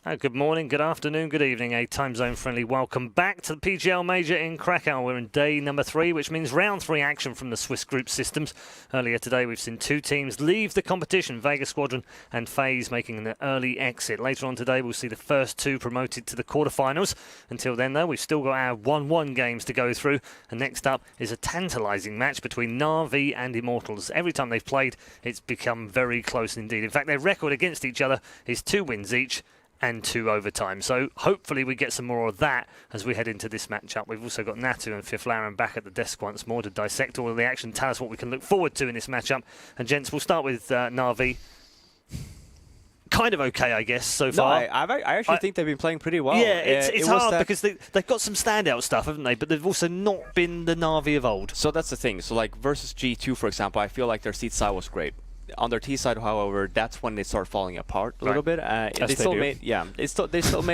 Good morning, good afternoon, good evening, a time zone friendly welcome back to the PGL Major in Krakow. We're in day number 3, which means round 3 action from the Swiss group systems. Earlier today we've seen 2 teams leave the competition, Vega Squadron and FaZe making an early exit. Later on today we'll see the first 2 promoted to the quarterfinals. Until then though, we've still got our 1-1 games to go through, and next up is a tantalising match between NaVi and Immortals. Every time they've played it's become very close indeed. In fact, their record against each other is 2 wins each and 2 overtime. So hopefully we get some more of that as we head into this matchup. We've also got Natu and Fiflaran back at the desk once more to dissect all of the action, tell us what we can look forward to in this matchup. And gents, we'll start with NaVi. Kind of okay, I guess, so far. No, I actually think they've been playing pretty well. Yeah, it's hard because they've got some standout stuff, haven't they? But they've also not been the NaVi of old. So that's the thing. So like versus G2, for example, I feel like their seed side was great. On their T side, however, that's when they start falling apart a little bit. They still made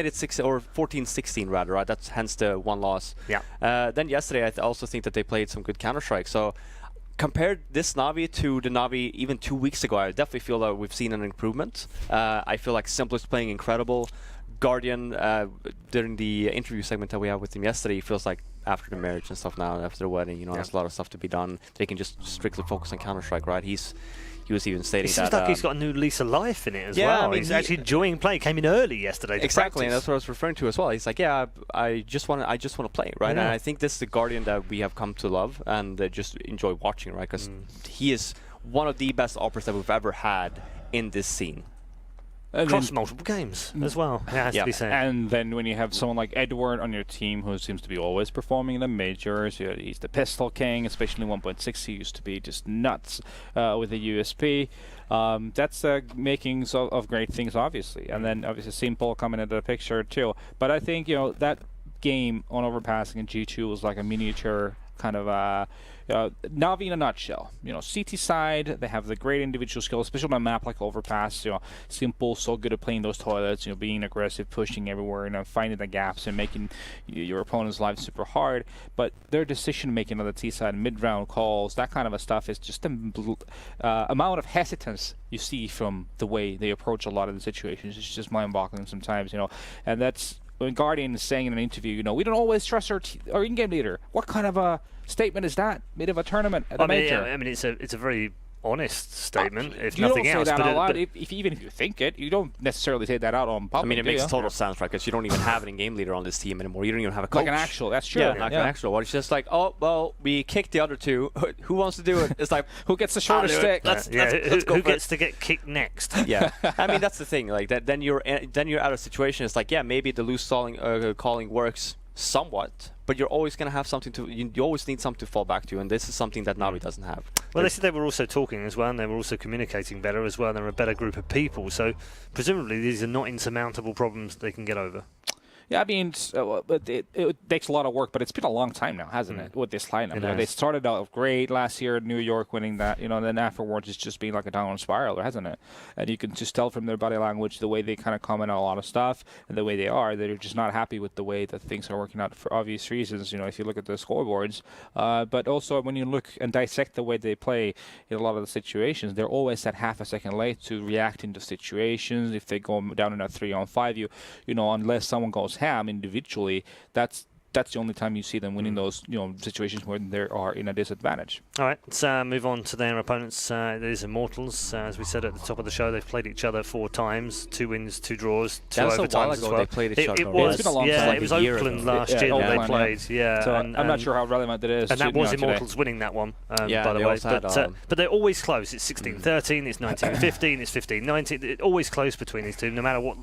it 6 or 14-16 rather. Right, that's hence the 1 loss. Yeah. Then yesterday, I also think that they played some good Counter-Strike. So compared this NaVi to the NaVi even 2 weeks ago, I definitely feel that we've seen an improvement. I feel like Simple is playing incredible. Guardian, during the interview segment that we had with him yesterday, he feels like after the marriage and stuff now, after the wedding, you know, there's a lot of stuff to be done. They can just strictly focus on Counter-Strike, right? He was even stating that... It seems like he's got a new lease of life in it as well. I mean, he's actually enjoying play. Came in early yesterday to exactly, practice. And that's what I was referring to as well. He's like, yeah, I just want to play, right? Yeah. And I think this is the Guardian that we have come to love and just enjoy watching, right? Because he is one of the best operators that we've ever had in this scene. Across multiple games as well, it has to be said. And then when you have someone like Edward on your team who seems to be always performing in the majors, he's the pistol king, especially 1.6. He used to be just nuts with the USP. That's makings of great things, obviously. And then obviously Simple coming into the picture too. But I think, you know, that game on overpassing in G2 was like a miniature kind of NaVi in a nutshell. You know, CT side, they have the great individual skills, especially on a map like Overpass. You know, Simple, so good at playing those toilets. You know, being aggressive, pushing everywhere, and finding the gaps and making your opponent's life super hard. But their decision making on the T side, mid-round calls, that kind of a stuff is just the amount of hesitance you see from the way they approach a lot of the situations. It's just mind-boggling sometimes. You know, and that's when Guardian is saying in an interview, you know, we don't always trust our in-game leader. What kind of a statement is that mid of a tournament at a major? I mean, it's a very honest statement, if you nothing don't else. Say that out loud. Even if you think it, you don't necessarily say that out on public. I mean, it makes total sense, right? Because you don't even have an in-game leader on this team anymore. You don't even have a coach. Like an actual, that's true. Yeah, like an actual one. It's just like, oh, well, we kicked the other 2. Who wants to do it? It's like, who gets the shorter stick? Let's go. Who gets to get kicked next? Yeah, I mean, that's the thing. Like that, then you're out of a situation. It's like, yeah, maybe the loose calling works somewhat, but you're always going to have something to... You always need something to fall back to, and this is something that NaVi doesn't have. Well, they said they were also talking as well, and they were also communicating better as well. They're a better group of people, so presumably these are not insurmountable problems they can get over. Yeah, I mean, it takes a lot of work, but it's been a long time now, hasn't it, with this lineup? You know, they started out great last year in New York, winning that, you know, and then afterwards it's just been like a downward spiral, hasn't it? And you can just tell from their body language, the way they kind of comment on a lot of stuff, and the way they are, they're just not happy with the way that things are working out for obvious reasons, you know, if you look at the scoreboards. But also, when you look and dissect the way they play in a lot of the situations, they're always that half a second late to react into situations. If they go down in a 3-on-5, you know, unless someone goes ham individually, that's the only time you see them winning those, you know, situations where they are in a disadvantage. All right, let's move on to their opponents. It is Immortals. As we said at the top of the show, they've played each other 4 times, 2 wins, 2 draws, 2 overtimes as well. They played each other. It was, it's been a long time. It was Oakland last year that they played. So I'm not sure how relevant it is. And that was Immortals winning that one, by the way. But they're always close. It's 16-13, it's 19-15, it's 15-19. It's always close between these two, no matter what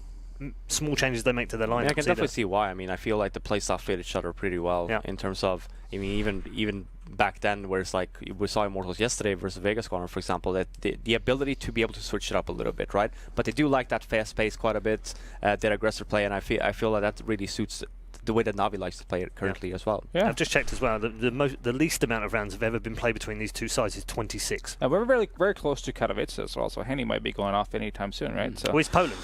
small changes they make to their lineup. Yeah, I can definitely see why. I mean, I feel like the playstyle fit each other pretty well in terms of, I mean, even back then, where it's like we saw Immortals yesterday versus Vega Squadron, for example, that the ability to be able to switch it up a little bit, right? But they do like that fast pace quite a bit, their aggressive play, and I feel like that really suits the way that NaVi likes to play it currently as well. Yeah. I've just checked as well. The least amount of rounds have ever been played between these two sides is 26. We're very close to Katowice as well, so Henny might be going off anytime soon, right? So. Well, it's Poland.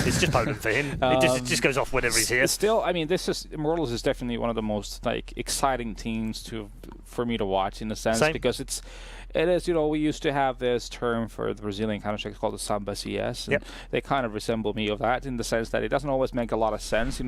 It's just Poland for him. It just goes off whenever he's here. Still, I mean, Immortals is definitely one of the most exciting teams to for me to watch in a sense Same. because it is, we used to have this term for the Brazilian Counter-Strike called the Samba CS, and they kind of resemble me of that in the sense that it doesn't always make a lot of sense,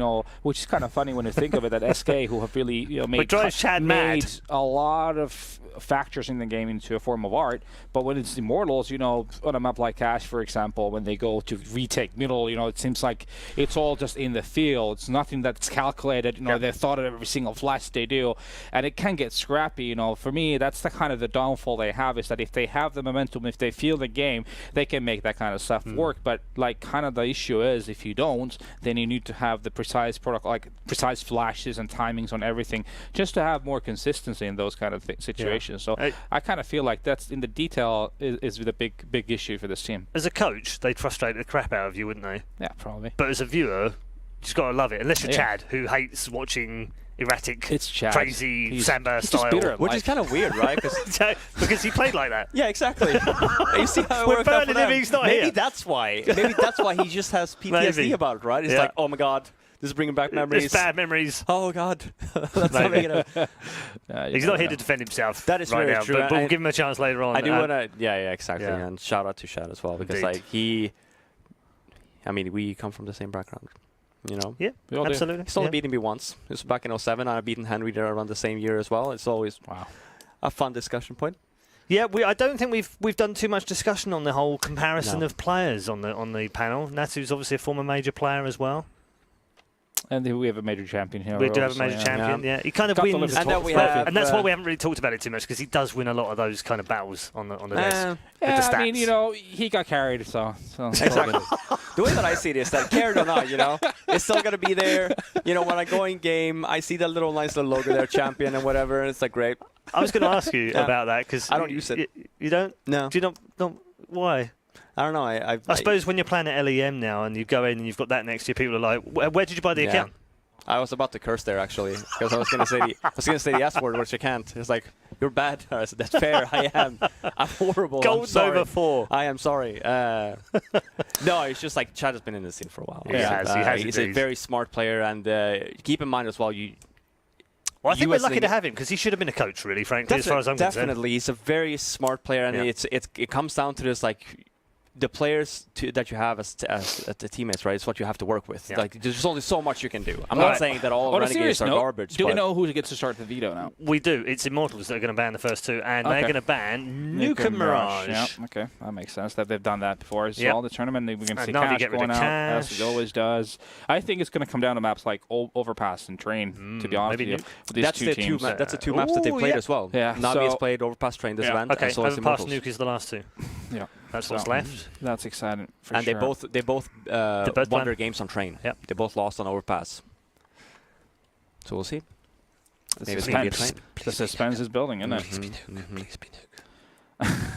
which is kind of funny when you think of it, that SK, who have really, made a lot of factors in the game into a form of art, but when it's Immortals, on a map like Ash, for example, when they go to retake middle, it seems like it's all just in the field. It's nothing that's calculated, they've thought of every single flash they do, and it can get scrappy, For me, that's the kind of the downfall they have, is that if they have the momentum, if they feel the game, they can make that kind of stuff work, but kind of the issue is, if you don't, then you need to have the precise protocol, like precise flashes and timings on everything, just to have more consistency in those kind of situations. So I kind of feel like that's in the detail is the big issue for this team. As a coach, they'd frustrate the crap out of you, wouldn't they? Yeah, probably. But as a viewer, you just got to love it. Unless you're Chad, who hates watching erratic, crazy Samba style. Which is kind of weird, right? Because he played like that. Yeah, exactly. You see how it We're worked out for burning him, them. he's not Maybe here. that's why. Maybe that's why he just has PTSD about it, right? It's like, oh my god, this is bringing back memories. It's bad memories. Oh god, that's not making it. He's not here to defend himself. That is right very now, true. but we'll give him a chance later on. I do want to, exactly. Yeah. And shout out to Shad as well, because we come from the same background. Yeah, absolutely. He's only beaten me once. It was back in 07. I've beaten Henry there around the same year as well. It's always a fun discussion point. Yeah, I don't think we've done too much discussion on the whole comparison of players on the panel. Natsu's obviously a former major player as well. And we have a major champion here. We do have a major champion, yeah. He kind of wins. And that's why we haven't really talked about it too much, because he does win a lot of those kind of battles on the desk. Yeah, the I mean, he got carried, so. Exactly. The way that I see it is that, carried or not, it's still going to be there. When I go in game, I see that nice little logo there, champion and whatever, and it's like, great. I was going to ask you about that, because I don't use it. You don't? No. Do you not? Why? I don't know. I suppose when you're playing at LEM now and you go in and you've got that next to you, people are like, where did you buy the account? I was about to curse there, actually, because I was going to say the S word, which I can't. It's like, you're bad. I said, that's fair. I am. I'm horrible. Gold Nova 4. I am sorry. No, it's just like Chad has been in the scene for a while. He has. He's a very smart player, and keep in mind as well, I think we're lucky to have him, because he should have been a coach, really, frankly, as far as I'm concerned. Definitely. He's a very smart player, and it comes down to this, like, the players that you have as the teammates, right? It's what you have to work with. Yeah. Like, there's only so much you can do. I'm not saying that all Renegades are garbage. Do we know who gets to start the veto now? We do. It's Immortals that are going to ban the first two, and they're going to ban Nuka Mirage. Yeah, okay. That makes sense. That they've done that before. So all the tournament, we're going to see NaVi Cash going out, as it always does. I think it's going to come down to maps like Overpass and Train, to be honest with you. That's the two maps that they played as well. Yeah. NaVi has played Overpass, Train this event, okay, and so has Overpass, Immortals. Nuke is the last two. Yeah. That's what's left. That's exciting for and sure. they both won their games on Train. Yep. They both lost on Overpass. So we'll see. The suspense is building, isn't it? Please be Nuke.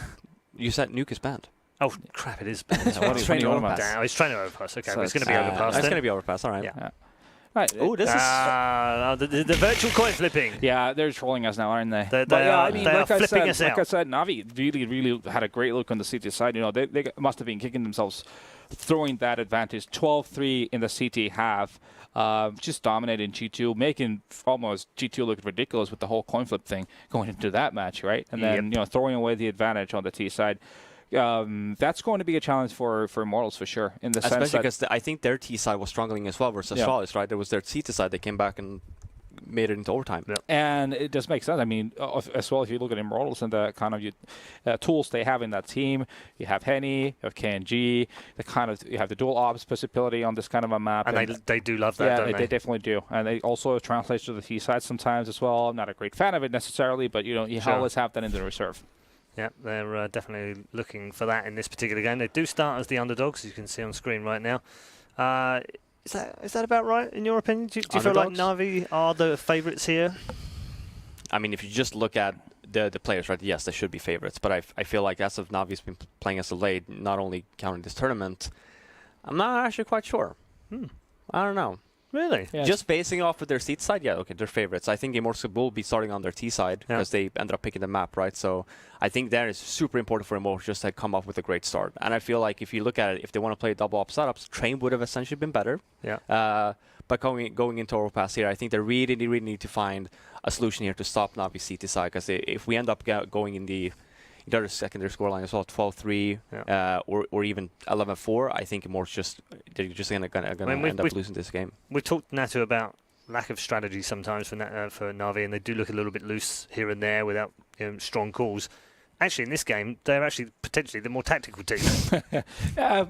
You said Nuke is banned. Oh, crap, it is banned. What is Training Overpass? Down. It's Training Overpass. Okay, So it's going to be Overpass. It's going to be Overpass, all right. Yeah. Right. Oh, this is... the virtual coin flipping. Yeah, they're trolling us now, aren't they? They are flipping us out. Like I said, NaVi really had a great look on the CT side. They must have been kicking themselves, throwing that advantage. 12-3 in the CT half. Just dominating G2, making almost G2 look ridiculous with the whole coin flip thing going into that match, right? And then, throwing away the advantage on the T side. That's going to be a challenge for Immortals for sure. In the especially sense because I think their T side was struggling as well versus astralis, right? There was their CT side that came back and made it into overtime. Yeah. And it does make sense. I mean, as well, if you look at Immortals and the kind of tools they have in that team, you have Henny, you have KNG, you have the dual ops possibility on this kind of a map. And they do love that, don't they? They definitely do. And they also translate to the T side sometimes as well. I'm not a great fan of it necessarily, but you always have that in the reserve. Yeah, they're definitely looking for that in this particular game. They do start as the underdogs, as you can see on screen right now. Is that about right, in your opinion? Do you feel like NaVi are the favourites here? I mean, if you just look at the players, right, yes, they should be favourites. But I feel like as of NaVi's been playing as of late, not only counting this tournament, I'm not actually quite sure. I don't know. Really? Yeah. Just basing off of their seat side, yeah, okay, they're favorites. I think Immortals will be starting on their T side because they ended up picking the map, right? So I think that is super important for Immortals just to come up with a great start. And I feel like if you look at it, if they want to play double op setups, Train would have essentially been better. Yeah. But going into overpass here, I think they really need to find a solution here to stop Navi CT side, because if we end up going in the other secondary scoreline as well, 12-3 or even 11-4, I think Immortals they're just gonna end up losing this game. We've talked, Natu, about lack of strategy sometimes for Navi, and they do look a little bit loose here and there without strong calls. Actually, in this game, they're actually potentially the more tactical team.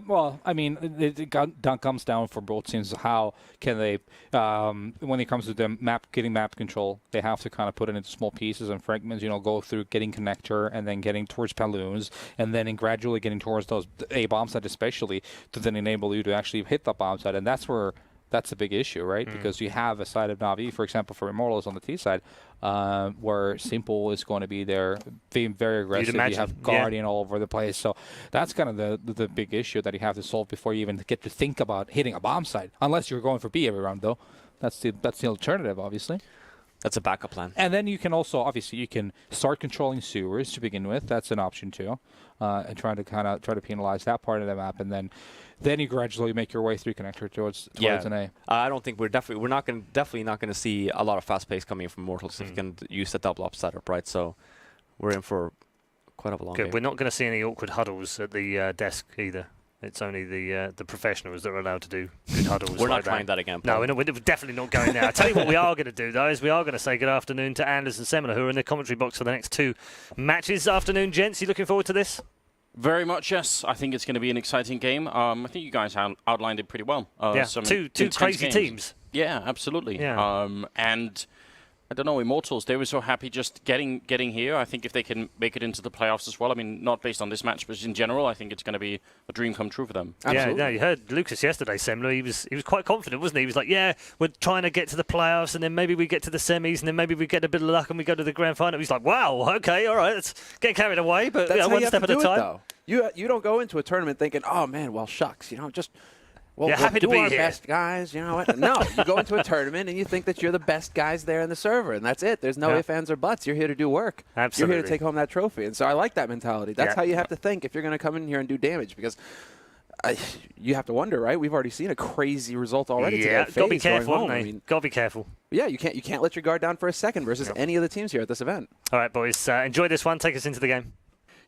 Well, I mean, it comes down for both teams. How can they, when it comes to the getting map control, they have to kind of put it into small pieces and fragments. Go through getting connector and then getting towards balloons, and then gradually getting towards those A bomb site, especially to then enable you to actually hit the bomb site, and that's a big issue, right? Because you have a side of Navi, for example, for Immortals on the T side, where Simple is going to be there, being very aggressive. You have Guardian all over the place. So that's kind of the big issue that you have to solve before you even get to think about hitting a bomb site. Unless you're going for B every round, though. That's the alternative, obviously. That's a backup plan. And then you can also, obviously, you can start controlling sewers to begin with. That's an option too, and try to penalize that part of the map, and then you gradually make your way through connector towards an A. I don't think we're definitely not going to see a lot of fast pace coming from Immortals if you can use the double up setup, right? So we're in for quite a long game. We're not going to see any awkward huddles at the desk either. It's only the professionals that are allowed to do good huddles. We're not trying that again, Paul. No, we're definitely not going there. I'll tell you what we are going to do, though, is we are going to say good afternoon to Anders and Semina, who are in the commentary box for the next 2 matches. Afternoon, gents. You looking forward to this? Very much, yes. I think it's going to be an exciting game. I think you guys outlined it pretty well. Two crazy teams. Yeah, absolutely. Yeah. And I don't know, Immortals, they were so happy just getting here. I think if they can make it into the playoffs as well, I mean, not based on this match, but in general, I think it's going to be a dream come true for them. Absolutely. Yeah, you heard Lucas yesterday, Semler. He was quite confident, wasn't he? He was like, yeah, we're trying to get to the playoffs, and then maybe we get to the semis, and then maybe we get a bit of luck and we go to the grand final. He's like, wow, okay, all right, let's get carried away, but one step at a time. You don't go into a tournament thinking, oh, man, well, shucks, just... Well, you're happy to be our here. Best guys, you know what? No, you go into a tournament and you think that you're the best guys there in the server, and that's it. There's no ifs, ands, or buts. You're here to do work. Absolutely. You're here to take home that trophy. And so I like that mentality. That's how you have to think if you're going to come in here and do damage, because you have to wonder, right? We've already seen a crazy result already. Yeah, got to be careful, got to be careful. Yeah, you can't let your guard down for a second versus any of the teams here at this event. All right, boys, enjoy this one. Take us into the game.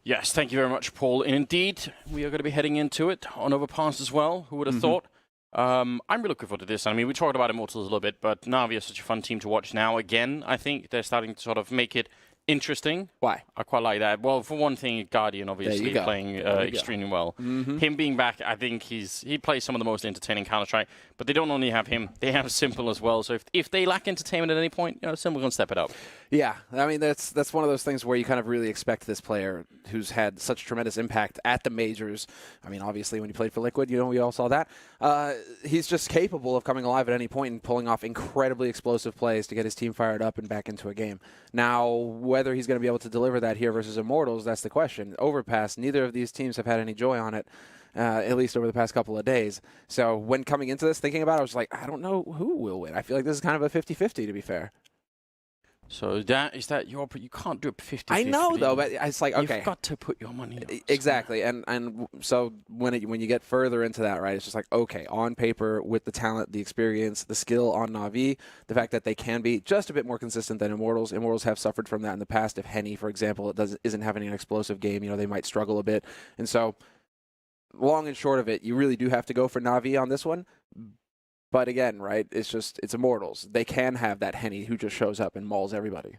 Yes, thank you very much, Paul. And indeed, we are going to be heading into it on Overpass as well. Who would have thought? I'm really looking forward to this. I mean, we talked about Immortals a little bit, but NaVi is such a fun team to watch now. Again, I think they're starting to sort of make it interesting. Why? I quite like that. Well, for one thing, Guardian obviously playing extremely well. Him being back, I think he plays some of the most entertaining Counter-Strike, but they don't only have him, they have Simple as well. So if they lack entertainment at any point, Simple can step it up. Yeah, I mean, that's one of those things where you kind of really expect this player who's had such tremendous impact at the majors. I mean, obviously, when he played for Liquid, we all saw that. He's just capable of coming alive at any point and pulling off incredibly explosive plays to get his team fired up and back into a game. Now, whether he's going to be able to deliver that here versus Immortals, that's the question. Overpass, neither of these teams have had any joy on it, at least over the past couple of days. So when coming into this, thinking about it, I was like, I don't know who will win. I feel like this is kind of a 50-50, to be fair. So you can't do it 50-50. I know, though, but it's like, okay. You've got to put your money up. Exactly. And so when you get further into that, right, it's just like, okay, on paper, with the talent, the experience, the skill on NaVi, the fact that they can be just a bit more consistent than Immortals. Immortals have suffered from that in the past. If Henny, for example, isn't having an explosive game, they might struggle a bit. And so, long and short of it, you really do have to go for NaVi on this one. But again, right, it's Immortals. They can have that Henny who just shows up and mauls everybody.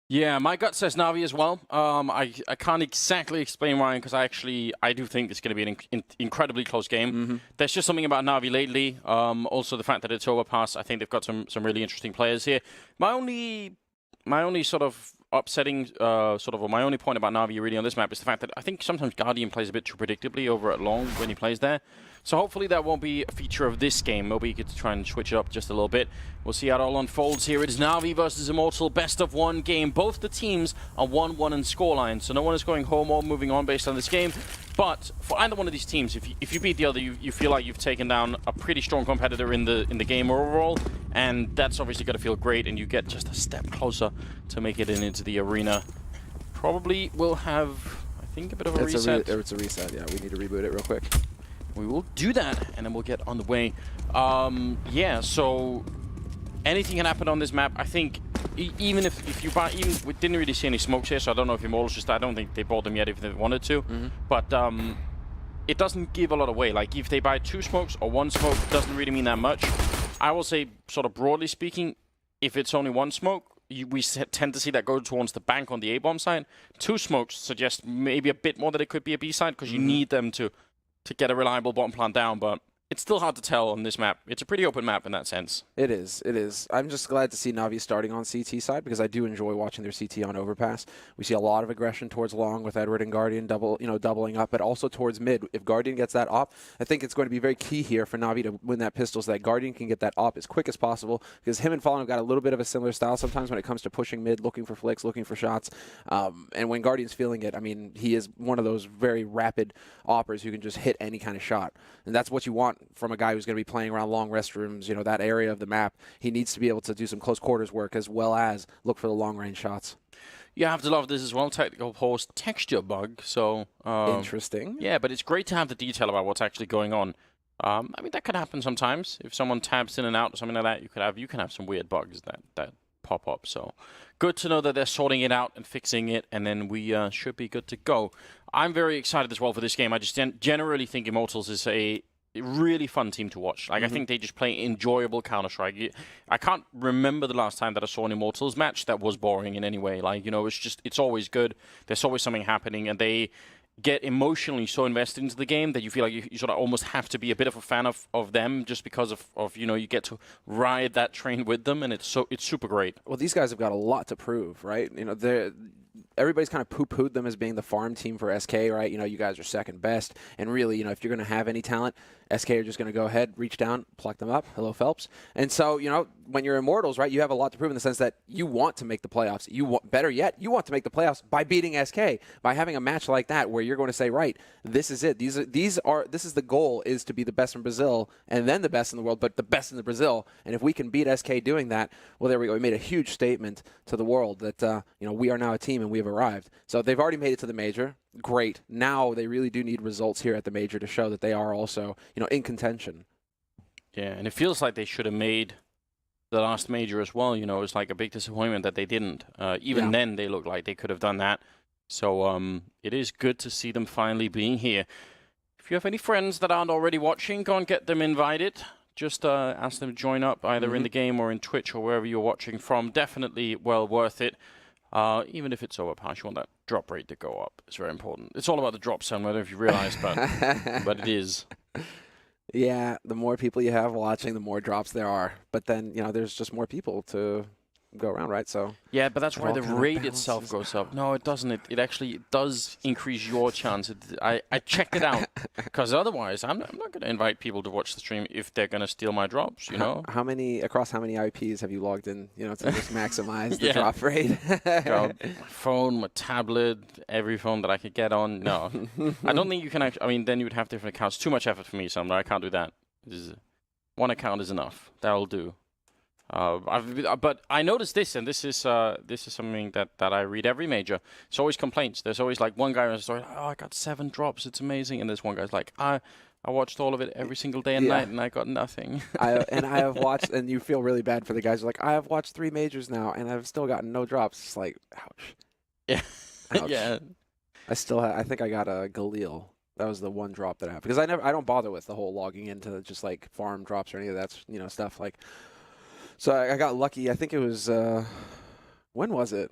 Yeah, my gut says NaVi as well. I can't exactly explain why, because I do think it's going to be an incredibly close game. There's just something about NaVi lately. Also, the fact that it's Overpass. I think they've got some really interesting players here. My only sort of upsetting, or my only point about NaVi really on this map is the fact that I think sometimes Guardian plays a bit too predictably over at long when he plays there. So hopefully that won't be a feature of this game. Maybe you could try and switch it up just a little bit. We'll see how it all unfolds here. It is NaVi versus Immortal, best of one game. Both the teams are 1-1 in scoreline, so no one is going home or moving on based on this game. But for either one of these teams, if you beat the other, you feel like you've taken down a pretty strong competitor in the game overall, and that's obviously going to feel great, and you get just a step closer to make it into the arena. Probably will have, I think, a bit of a reset. It's a reset, yeah. We need to reboot it real quick. We will do that, and then we'll get on the way. Yeah, so anything can happen on this map. I think even if you buy, we didn't really see any smokes here, so I don't know if Immortals just, I don't think they bought them yet if they wanted to. But it doesn't give a lot away. Like if they buy 2 smokes or 1 smoke, doesn't really mean that much. I will say, sort of broadly speaking, if it's only 1 smoke, we tend to see that go towards the bank on the A-bomb side. 2 smokes suggest maybe a bit more that it could be a B side because you need them to get a reliable bottom plant down, but it's still hard to tell on this map. It's a pretty open map in that sense. It is. It is. I'm just glad to see NaVi starting on CT side because I do enjoy watching their CT on overpass. We see a lot of aggression towards long with Edward and Guardian doubling up, but also towards mid. If Guardian gets that op, I think it's going to be very key here for NaVi to win that pistol so that Guardian can get that op as quick as possible because him and Fallen have got a little bit of a similar style sometimes when it comes to pushing mid, looking for flicks, looking for shots. And when Guardian's feeling it, I mean, he is one of those very rapid oppers who can just hit any kind of shot. And that's what you want from a guy who's going to be playing around long restrooms, that area of the map. He needs to be able to do some close quarters work as well as look for the long range shots. You have to love this as well, technical pause texture bug. So interesting. Yeah, but it's great to have the detail about what's actually going on. I mean, that could happen sometimes. If someone tabs in and out or something like that, you can have some weird bugs that pop up. So good to know that they're sorting it out and fixing it, and then we should be good to go. I'm very excited as well for this game. I just generally think Immortals is a really fun team to watch. Like I think they just play enjoyable Counter-Strike. I can't remember the last time that I saw an Immortals match that was boring in any way. Like, it's always good. There's always something happening, and they get emotionally so invested into the game that you feel like you sort of almost have to be a bit of a fan of them just because of you get to ride that train with them, and it's super great. Well, these guys have got a lot to prove, right? Everybody's kind of poo-pooed them as being the farm team for SK, right? You guys are second best. And really, if you're going to have any talent, SK are just going to go ahead, reach down, pluck them up. Hello, Phelps. And so, when you're Immortals, right, you have a lot to prove in the sense that you want to make the playoffs. Better yet, you want to make the playoffs by beating SK, by having a match like that where you're going to say, right, this is it. This is the goal, is to be the best in Brazil and then the best in the world, but the best in the Brazil. And if we can beat SK doing that, well, there we go. We made a huge statement to the world that, we are now a team and we have arrived. So they've already made it to the major. Great. Now they really do need results here at the major to show that they are also, in contention. Yeah, and it feels like they should have made the last major as well. It was like a big disappointment that they didn't. Even then, they looked like they could have done that. So it is good to see them finally being here. If you have any friends that aren't already watching, go and get them invited. Just ask them to join up either in the game or in Twitch or wherever you're watching from. Definitely well worth it. Even if it's overpass, you want that drop rate to go up. It's very important. It's all about the drop zone, whether if you realize, but it is. Yeah, the more people you have watching, the more drops there are. But then, there's just more people to go around, right? So yeah, but that's why the rate itself goes up. No, it doesn't. It actually does increase your chance. I checked it out because otherwise I'm not going to invite people to watch the stream if they're going to steal my drops. How many IPs have you logged in? To just maximize the drop rate. My phone, my tablet, every phone that I could get on. No, I don't think you can actually. I mean, then you would have different accounts. Too much effort for me, Sumner. I can't do that. One account is enough. That'll do. But I noticed this, and this is something that I read every major. It's always complaints. There's always like one guy who's like, "Oh, I got 7 drops. It's amazing." And there's one guy's like, "I watched all of it every single day and night, and I got nothing." I have watched, and you feel really bad for the guys who are like, "I have watched 3 majors now, and I've still gotten no drops." It's like, ouch. Yeah. Ouch. Yeah. I think I got a Galil. That was the one drop that I have because I don't bother with the whole logging into just like farm drops or any of that stuff like. So I got lucky. I think it was, when was it?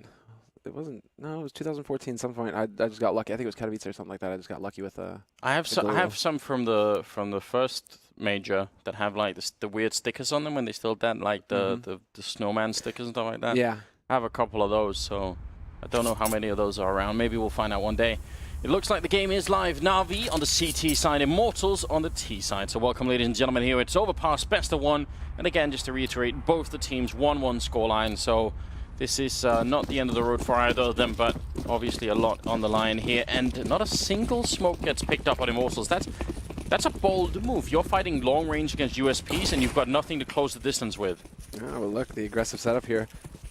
It was 2014 some point. I just got lucky. I think it was Katowice or something like that. I just got lucky with I have some from the first major that have like the weird stickers on them when they still had like the snowman stickers and stuff like that. Yeah. I have a couple of those, so I don't know how many of those are around. Maybe we'll find out one day. It looks like the game is live. NaVi on the CT side, Immortals on the T side. So welcome, ladies and gentlemen, here. It's overpass, best of one. And again, just to reiterate, both the teams 1-1 scoreline. So this is not the end of the road for either of them, but obviously a lot on the line here. And not a single smoke gets picked up on Immortals. That's a bold move. You're fighting long range against USPs, and you've got nothing to close the distance with. Oh, well, look, the aggressive setup here.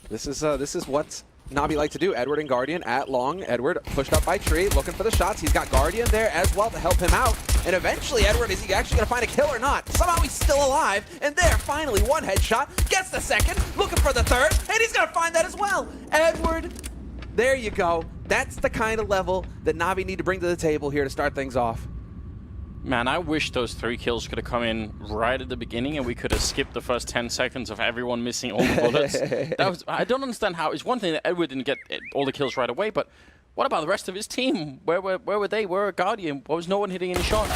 This is what NaVi like to do. Edward and Guardian at long. Edward pushed up by Tree, looking for the shots. He's got Guardian there as well to help him out. And eventually, Edward, is he actually going to find a kill or not? Somehow he's still alive. And there, finally, one headshot. Gets the second, looking for the third, and he's going to find that as well. Edward, there you go. That's the kind of level that NaVi need to bring to the table here to start things off. Man, I wish those 3 kills could have come in right at the beginning and we could have skipped the first 10 seconds of everyone missing all the bullets. I don't understand how. It's one thing that Edward didn't get all the kills right away, but what about the rest of his team? Where were they? Where were Guardian? Why was no one hitting any shots?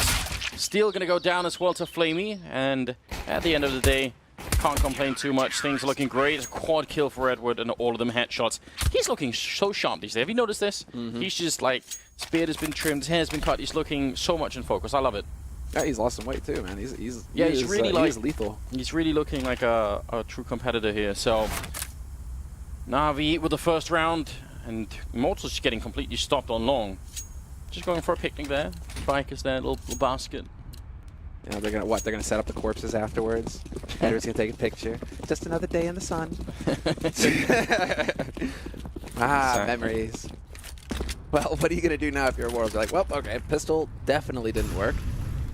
Steel going to go down as well to Flamey, and at the end of the day, can't complain too much. Things are looking great. A quad kill for Edward and all of them headshots. He's looking so sharp these days. Have you noticed this? He's just like, his beard has been trimmed, his hair's been cut. He's looking so much in focus. I love it. Yeah, he's lost some weight too, man. He's really he's lethal. He's really looking like a true competitor here. So NaVi with the first round, and Immortals just getting completely stopped on long. Just going for a picnic there. Bikers there, little basket. Yeah, they're gonna set up the corpses afterwards. Edward's gonna take a picture. Just another day in the sun. Memories. Well, what are you gonna do now if you're Immortals? You're like, well, okay, pistol definitely didn't work.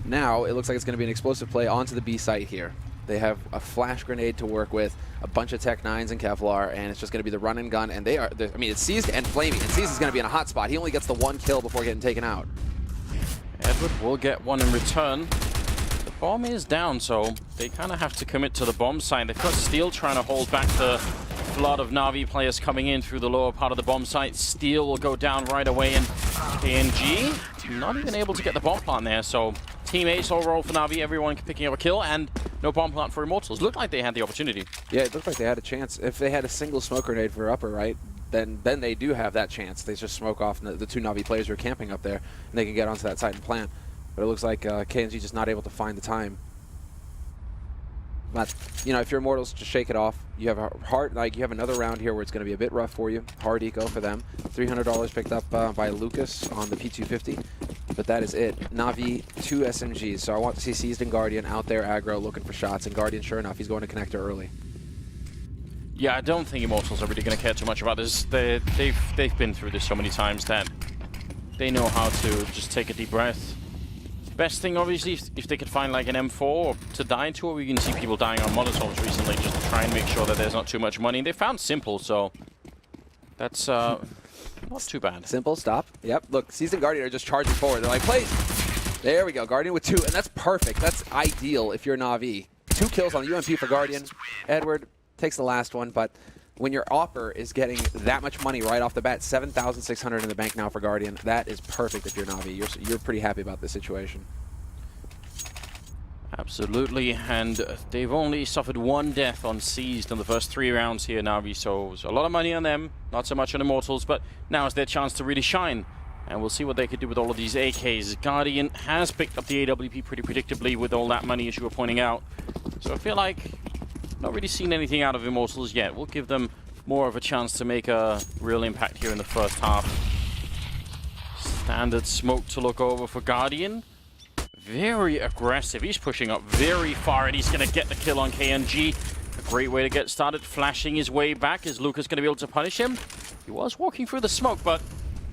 Now it looks like it's gonna be an explosive play onto the B site here. They have a flash grenade to work with, a bunch of Tech 9s and Kevlar, and it's just gonna be the run and gun. And I mean, it's Seized and Flamey, and Seized is gonna be in a hot spot. He only gets the 1 kill before getting taken out. Edward will get one in return. The bomb is down, so they kind of have to commit to the bomb site. They've got Steel trying to hold back the flood of NaVi players coming in through the lower part of the bomb site. Steel will go down right away, and KNG not even able to get the bomb plant there. So team ace overall for NaVi, everyone picking up a kill, and no bomb plant for Immortals. Looked like they had the opportunity. Yeah, it looked like they had a chance. If they had a single smoke grenade for upper right, then they do have that chance. They just smoke off the 2 NaVi players who are camping up there, and they can get onto that site and plant. But it looks like KNG just not able to find the time. But, you know, if you're Immortals, just shake it off. You have a hard, like, you have another round here where it's going to be a bit rough for you. Hard eco for them. $300 picked up by Lucas on the P250. But that is it. NaVi, 2 SMGs. So I want to see Seized and Guardian out there aggro looking for shots. And Guardian, sure enough, he's going to connector early. Yeah, I don't think Immortals are really going to care too much about this. They've been through this so many times that they know how to just take a deep breath. Best thing, obviously, if they could find like an M4 to die into, or we can see people dying on Molotovs recently, just to try and make sure that there's not too much money. They found Simple, so that's not too bad. Simple, stop. Yep, look, Seized and Guardian are just charging forward. They're like, please. There we go, Guardian with 2, and that's perfect. That's ideal if you're NaVi. 2 kills on the UMP for Guardian. Edward takes the last one, but when your offer is getting that much money right off the bat, 7,600 in the bank now for Guardian, that is perfect if you're NaVi. You're pretty happy about this situation. Absolutely, and they've only suffered 1 death on Seized in the first 3 rounds here, NaVi, so a lot of money on them, not so much on Immortals, but now is their chance to really shine. And we'll see what they could do with all of these AKs. Guardian has picked up the AWP pretty predictably with all that money, as you were pointing out. So I feel like not really seen anything out of Immortals yet. We'll give them more of a chance to make a real impact here in the first half. Standard smoke to look over for Guardian. Very aggressive. He's pushing up very far, and he's going to get the kill on KNG. A great way to get started, flashing his way back. Is Lucas going to be able to punish him? He was walking through the smoke, but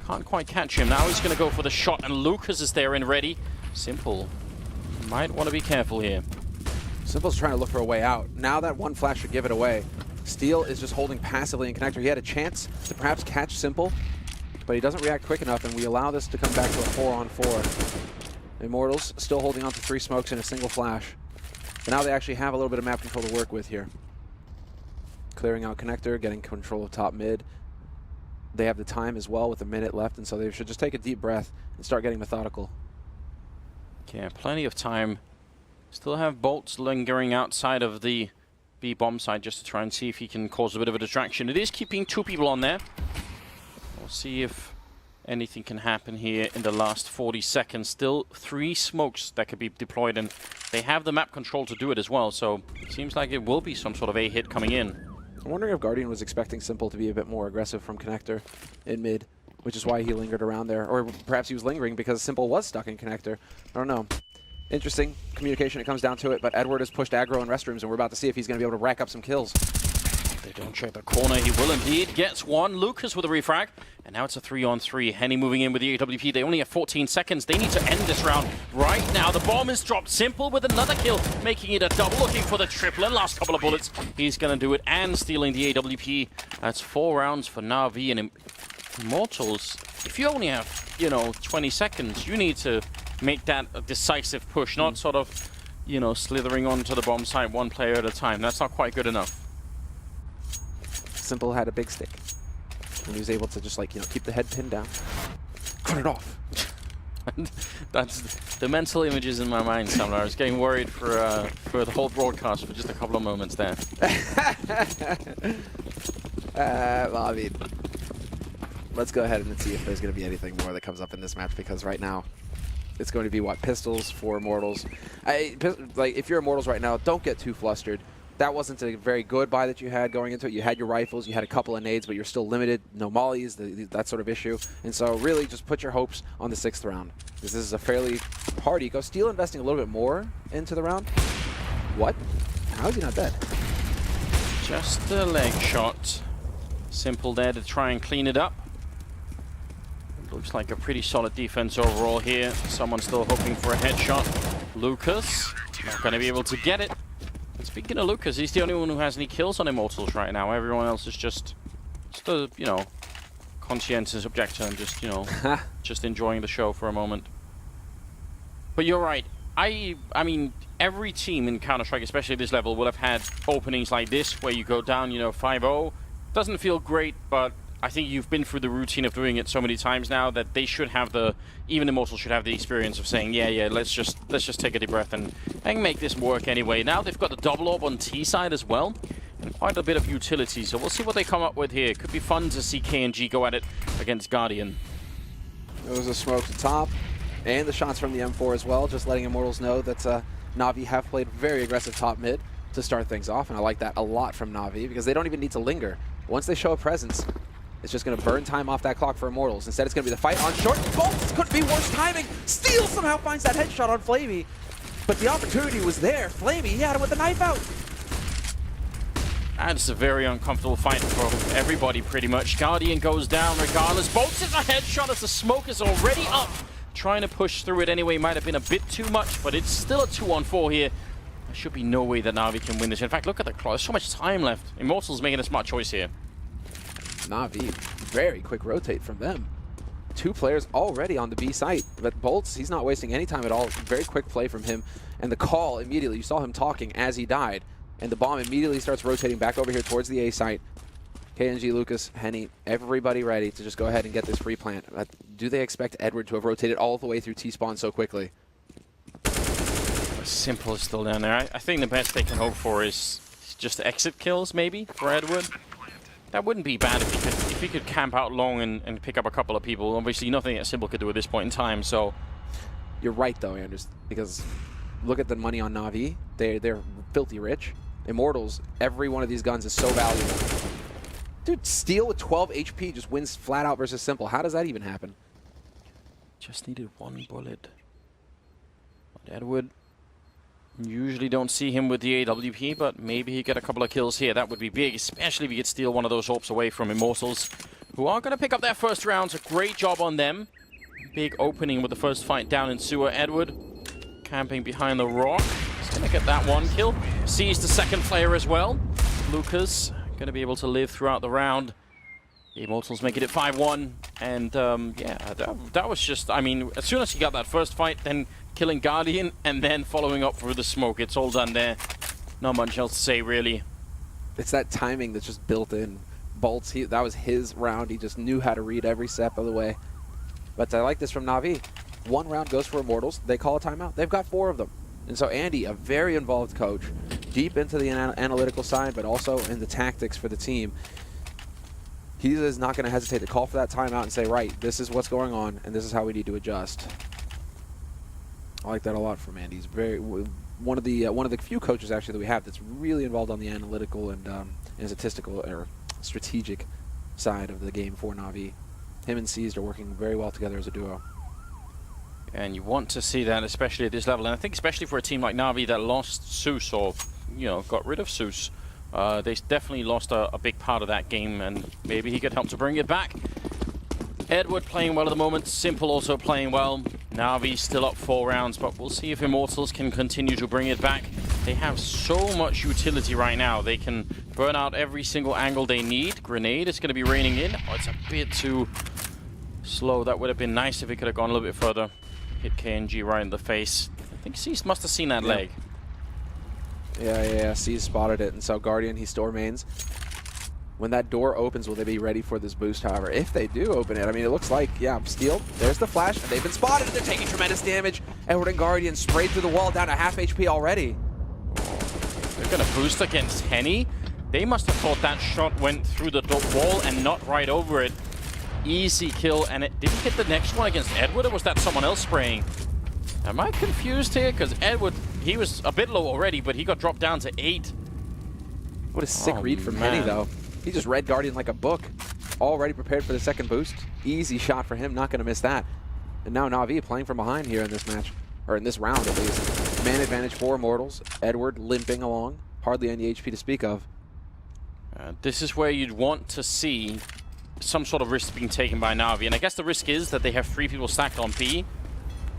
can't quite catch him. Now he's going to go for the shot, and Lucas is there and ready. Simple might want to be careful here. Simple's trying to look for a way out. Now that 1 flash should give it away. Steel is just holding passively in connector. He had a chance to perhaps catch Simple, but he doesn't react quick enough, and we allow this to come back to a 4-on-4. Immortals still holding on to 3 smokes and a single flash. But now they actually have a little bit of map control to work with here. Clearing out connector, getting control of top mid. They have the time as well with a minute left, and so they should just take a deep breath and start getting methodical. Yeah, plenty of time. Still have bolts lingering outside of the B bomb side just to try and see if he can cause a bit of a distraction. It is keeping 2 people on there. We'll see if anything can happen here in the last 40 seconds. Still 3 smokes that could be deployed, and they have the map control to do it as well, so it seems like it will be some sort of a hit coming in. I'm wondering if Guardian was expecting Simple to be a bit more aggressive from Connector in mid, which is why he lingered around there. Or perhaps he was lingering because Simple was stuck in Connector. I don't know. Interesting communication, it comes down to it, but Edward has pushed aggro in restrooms, and we're about to see if he's going to be able to rack up some kills. They don't check the corner. He will indeed. Gets one. Lucas with a refrag. And now it's a 3-on-3. Henny moving in with the AWP. They only have 14 seconds. They need to end this round right now. The bomb is dropped. Simple with another kill, making it a double. Looking for the triple. And last couple of bullets. He's going to do it and stealing the AWP. That's 4 rounds for NaVi. And Immortals, if you only have, 20 seconds, you need to make that a decisive push, not sort of, slithering onto the bomb site one player at a time. That's not quite good enough. Simple had a big stick, and he was able to just keep the head pinned down, cut it off. That's the mental images in my mind, Samler. I was getting worried for the whole broadcast for just a couple of moments there. Well, I mean, let's go ahead and see if there's going to be anything more that comes up in this match, because right now it's going to be pistols for Immortals. If you're Immortals right now, don't get too flustered. That wasn't a very good buy that you had going into it. You had your rifles, you had a couple of nades, but you're still limited. No mollies, that sort of issue. And so really just put your hopes on the 6th round, because this is a fairly hard eco. Steel investing a little bit more into the round. What? How is he not dead? Just a leg shot. Simple there to try and clean it up. Looks like a pretty solid defense overall here. Someone still hoping for a headshot. Lucas, not going to be able to get it. And speaking of Lucas, he's the only one who has any kills on Immortals right now. Everyone else is just a, conscientious objector and just, just enjoying the show for a moment. But you're right. I mean, every team in Counter-Strike, especially this level, will have had openings like this where you go down, 5-0. Doesn't feel great, but I think you've been through the routine of doing it so many times now that they should have even Immortals should have the experience of saying, yeah, let's just take a deep breath and make this work anyway. Now they've got the double orb on T side as well, and quite a bit of utility, so we'll see what they come up with here. Could be fun to see KNG go at it against Guardian. There was a smoke to top, and the shots from the M4 as well, just letting Immortals know that NaVi have played very aggressive top mid to start things off, and I like that a lot from NaVi, because they don't even need to linger. Once they show a presence, it's just going to burn time off that clock for Immortals. Instead, it's going to be the fight on short. Bolts couldn't be worse timing. Steel somehow finds that headshot on Flamey. But the opportunity was there. Flamey, he had him with the knife out. And it's a very uncomfortable fight for everybody, pretty much. Guardian goes down regardless. Bolts is a headshot as the smoke is already up. Trying to push through it anyway. Might have been a bit too much, but it's still a 2-on-4 here. There should be no way that NaVi can win this. In fact, look at the clock. There's so much time left. Immortals making a smart choice here. NaVi, very quick rotate from them. 2 players already on the B site, but Bolts, he's not wasting any time at all. Very quick play from him, and the call immediately, you saw him talking as he died, and the bomb immediately starts rotating back over here towards the A site. KNG, Lucas, Henny, everybody ready to just go ahead and get this free plant. Do they expect Edward to have rotated all the way through T-spawn so quickly? Simple is still down there. I think the best they can hope for is just exit kills, maybe, for Edward. That wouldn't be bad if he could camp out long and pick up a couple of people. Obviously, nothing that Simple could do at this point in time, so... You're right, though, Anders, because look at the money on NaVi. They're filthy rich. Immortals, every one of these guns is so valuable. Dude, Steel with 12 HP just wins flat out versus Simple. How does that even happen? Just needed 1 bullet. But Edward... Usually don't see him with the AWP, but maybe he get a couple of kills here. That would be big, especially if he could steal one of those orbs away from Immortals, who are going to pick up their first rounds. A great job on them. Big opening with the first fight down in sewer. Edward camping behind the rock. He's going to get that 1 kill. Sees the second player as well. Lucas going to be able to live throughout the round. The Immortals making it 5-1. And yeah, that was just, I mean, as soon as he got that first fight, then killing Guardian, and then following up through the smoke. It's all done there. Not much else to say, really. It's that timing that's just built in. Bolts, that was his round. He just knew how to read every step of the way. But I like this from NaVi. 1 round goes for Immortals. They call a timeout. They've got 4 of them. And so Andy, a very involved coach, deep into the analytical side, but also in the tactics for the team. he is not going to hesitate to call for that timeout and say, right, this is what's going on, and this is how we need to adjust. I like that a lot from Andy. He's one of the few coaches actually that we have that's really involved on the analytical and statistical or strategic side of the game for NaVi. Him and Seized are working very well together as a duo. And you want to see that, especially at this level. And I think especially for a team like NaVi that lost Zeus, or, you know, got rid of Zeus, they definitely lost a big part of that game, and maybe he could help to bring it back. Edward playing well at the moment, Simple also playing well. NaVi still up 4 rounds, but we'll see if Immortals can continue to bring it back. They have so much utility right now. They can burn out every single angle they need. Grenade is going to be raining in. Oh, it's a bit too slow. That would have been nice if it could have gone a little bit further. Hit KNG right in the face. I think Cease must have seen that leg. Yeah, Cease spotted it, and so Guardian, he still remains. When that door opens, will they be ready for this boost, however? If they do open it, I mean, it looks like, yeah, Steel, there's the flash, and they've been spotted, and they're taking tremendous damage. Edward and Guardian sprayed through the wall down to half HP already. They're going to boost against Henny. They must have thought that shot went through the wall and not right over it. Easy kill, and it didn't hit the next one against Edward, or was that someone else spraying? Am I confused here? Because Edward, he was a bit low already, but he got dropped down to 8. What a sick read from Henny, though. He just read Guardian like a book. Already prepared for the second boost. Easy shot for him, not going to miss that. And now NaVi playing from behind here in this match, or in this round at least. Man advantage for Immortals. Edward limping along. Hardly any HP to speak of. This is where you'd want to see some sort of risk being taken by NaVi. And I guess the risk is that they have 3 people stacked on B.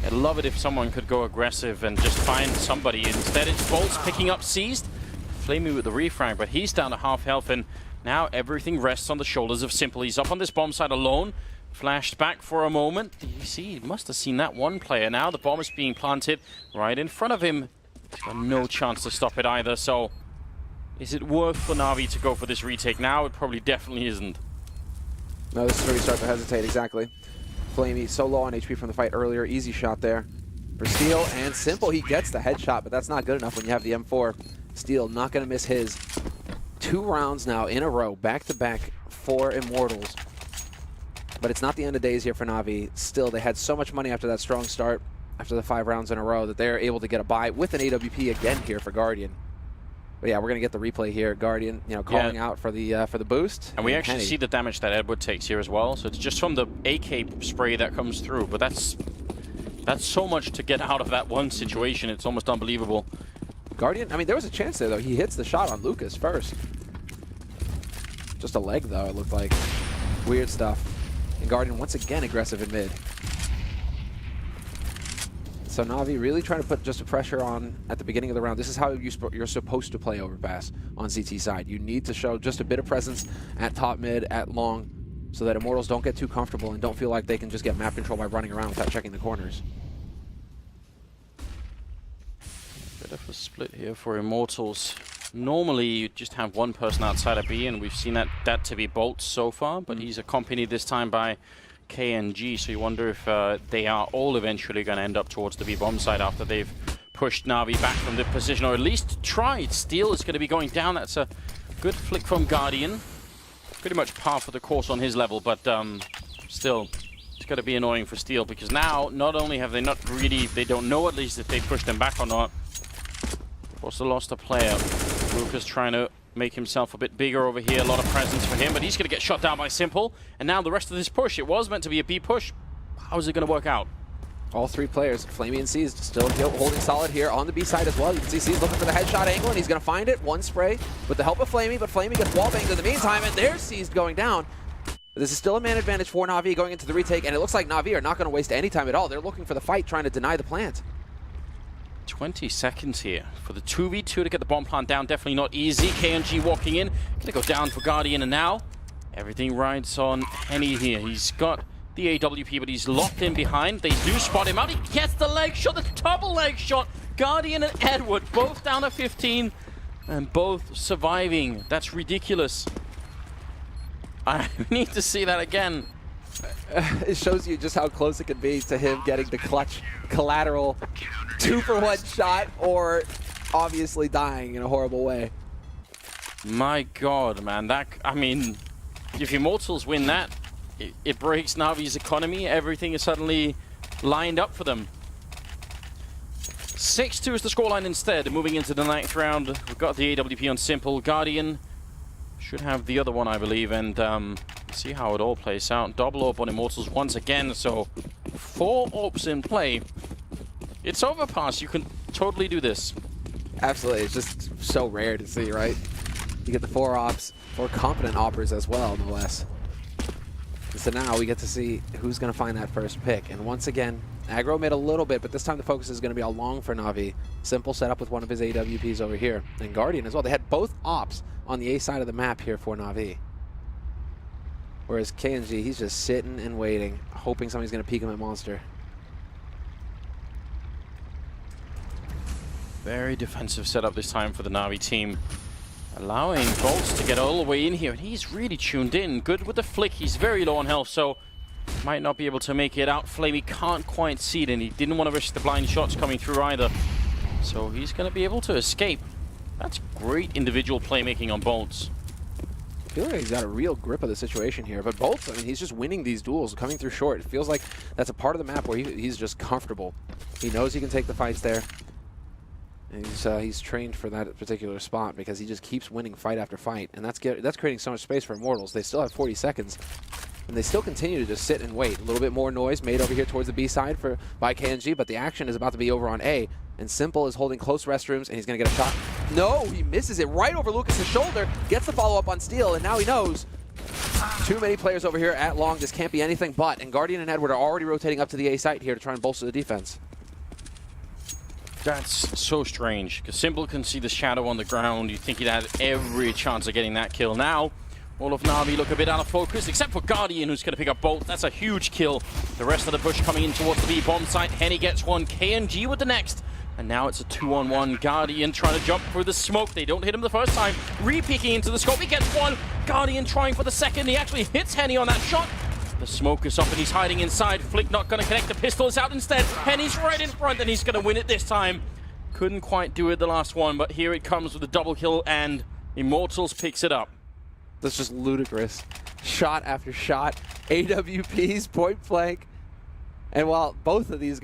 I'd love it if someone could go aggressive and just find somebody. Instead, it's Bolts picking up Seized. Flamey with the refrag, but he's down to half health, and now everything rests on the shoulders of Simple. He's up on this bomb site alone. Flashed back for a moment. You see, he must have seen that one player. Now the bomb is being planted right in front of him. He's got no chance to stop it either, so is it worth for NaVi to go for this retake now? It probably definitely isn't. No, this is where we start to hesitate, exactly. Flamey so low on HP from the fight earlier. Easy shot there for Steel, and Simple, he gets the headshot, but that's not good enough when you have the M4. Steel not going to miss his. 2 rounds now in a row, back-to-back for Immortals. But it's not the end of days here for NaVi. Still, they had so much money after that strong start, after the 5 rounds in a row, that they're able to get a bye with an AWP again here for Guardian. But yeah, we're going to get the replay here. Guardian, you know, calling out for the boost. And we actually see the damage that Edward takes here as well. So it's just from the AK spray that comes through. But that's so much to get out of that one situation. It's almost unbelievable. Guardian, I mean, there was a chance there, though. He hits the shot on Lucas first. Just a leg, though, it looked like. Weird stuff. And Guardian, once again, aggressive in mid. So NaVi really trying to put just a pressure on at the beginning of the round. This is how you're supposed to play overpass on CT side. You need to show just a bit of presence at top mid, at long, so that Immortals don't get too comfortable and don't feel like they can just get map control by running around without checking the corners. Bit of a split here for Immortals. Normally, you just have one person outside of B, and we've seen that to be Bolts so far, but he's accompanied this time by KNG, so you wonder if they are all eventually going to end up towards the B bomb side after they've pushed NaVi back from the position, or at least tried. Steel is going to be going down. That's a good flick from Guardian. Pretty much par for the course on his level, but still, it's going to be annoying for Steel, because now, not only have they not really, they don't know at least if they pushed them back or not. Also lost a player. Lucas trying to make himself a bit bigger over here. A lot of presence for him, but he's going to get shot down by Simple. And now the rest of this push, it was meant to be a B push. How is it going to work out? All 3 players, Flamey and Seized, still holding solid here on the B side as well. You can see Seized looking for the headshot angle, and he's going to find it. 1 spray with the help of Flamey, but Flamey gets wallbanged in the meantime, and there's Seized going down. But this is still a man advantage for NaVi going into the retake, and it looks like NaVi are not going to waste any time at all. They're looking for the fight, trying to deny the plant. 20 seconds here for the 2v2 to get the bomb plant down. Definitely not easy. KNG walking in. Gonna go down for Guardian, and now everything rides on Henny here. He's got the AWP, but he's locked in behind. They do spot him out. He gets the leg shot, the double leg shot. Guardian and Edward both down to 15 and both surviving. That's ridiculous. I need to see that again. It shows you just how close it can be to him getting the clutch collateral 2-for-1 shot, or obviously dying in a horrible way. My God, man, I mean, if Immortals win that, it breaks Navi's economy. Everything is suddenly lined up for them. 6-2 is the scoreline instead. Moving into the 9th round, we've got the AWP on Simple. Guardian should have the other one, I believe, and see how it all plays out. Double AWP on Immortals once again, so 4 AWPs in play. It's overpass. You can totally do this. Absolutely. It's just so rare to see, right? You get the 4 ops, 4 competent oppers as well, no less. And so now we get to see who's going to find that first pick. And once again, aggro mid a little bit, but this time the focus is going to be all long for NaVi. Simple set up with one of his AWPs over here. And Guardian as well. They had both ops on the A side of the map here for NaVi. Whereas KNG, he's just sitting and waiting, hoping somebody's going to peek him at Monster. Very defensive setup this time for the NaVi team. Allowing boltz to get all the way in here, and he's really tuned in. Good with the flick. He's very low on health, so might not be able to make it out. Flamey can't quite see it, and he didn't want to risk the blind shots coming through either. So he's going to be able to escape. That's great individual playmaking on boltz. I feel like he's got a real grip of the situation here, but boltz, I mean, he's just winning these duels, coming through short. It feels like that's a part of the map where he's just comfortable. He knows he can take the fights there. And he's trained for that particular spot because he just keeps winning fight after fight, and that's creating so much space for Immortals. They still have 40 seconds, and they still continue to just sit and wait. A little bit more noise made over here towards the B side by KNG, but the action is about to be over on A, and Simple is holding close restrooms, and he's going to get a shot. No, he misses it right over Lucas's shoulder, gets the follow-up on Steel, and now he knows. Too many players over here at long. This can't be anything but, and Guardian and Edward are already rotating up to the A site here to try and bolster the defense. That's so strange, because Simple can see the shadow on the ground. You think he'd had every chance of getting that kill. Now, all of NaVi look a bit out of focus, except for Guardian, who's going to pick up boltz. That's a huge kill. The rest of the push coming in towards the B-bomb site. Henny gets one, KNG with the next. And now it's a 2-on-1. Guardian trying to jump through the smoke. They don't hit him the first time. Re-peeking into the scope. He gets one. Guardian trying for the second. He actually hits Henny on that shot. The smoke is up and he's hiding inside. Flick not going to connect. The pistol is out instead. Henny's right in front and he's going to win it this time. Couldn't quite do it the last one, but here it comes with a double kill and Immortals picks it up. That's just ludicrous. Shot after shot. AWPs, point blank. And while both of these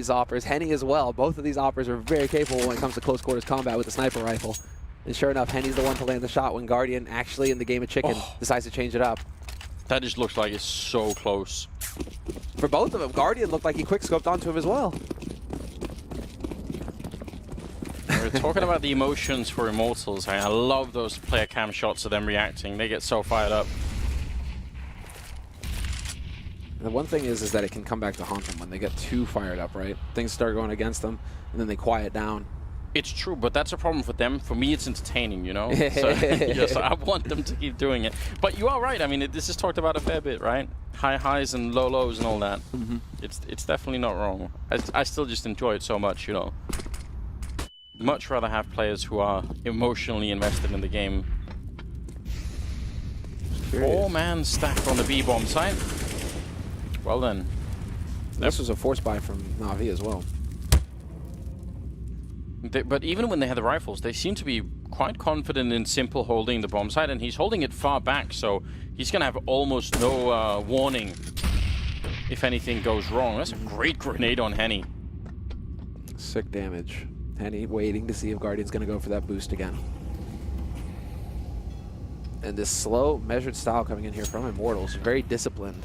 oppers, Henny as well, both of these oppers are very capable when it comes to close quarters combat with the sniper rifle. And sure enough, Henny's the one to land the shot when Guardian actually in the game of chicken decides to change it up. That just looks like it's so close. For both of them, Guardian looked like he quick-scoped onto him as well. We're talking about the emotions for Immortals. I love those player cam shots of them reacting. They get so fired up. The one thing is that it can come back to haunt them when they get too fired up, right? Things start going against them, and then they quiet down. It's true, but that's a problem for them. For me, it's entertaining, you know? So, yes, I want them to keep doing it. But you are right. I mean, this is talked about a fair bit, right? High highs and low lows and all that. Mm-hmm. It's definitely not wrong. I still just enjoy it so much, you know? Much rather have players who are emotionally invested in the game. 4-man stack on the B-bomb site. Well then. This was a force buy from NaVi as well. But even when they had the rifles, they seem to be quite confident in Simple holding the bomb site, and he's holding it far back, so he's going to have almost no warning if anything goes wrong. That's a great grenade on Henny. Sick damage. Henny waiting to see if Guardian's going to go for that boost again. And this slow, measured style coming in here from Immortals, very disciplined.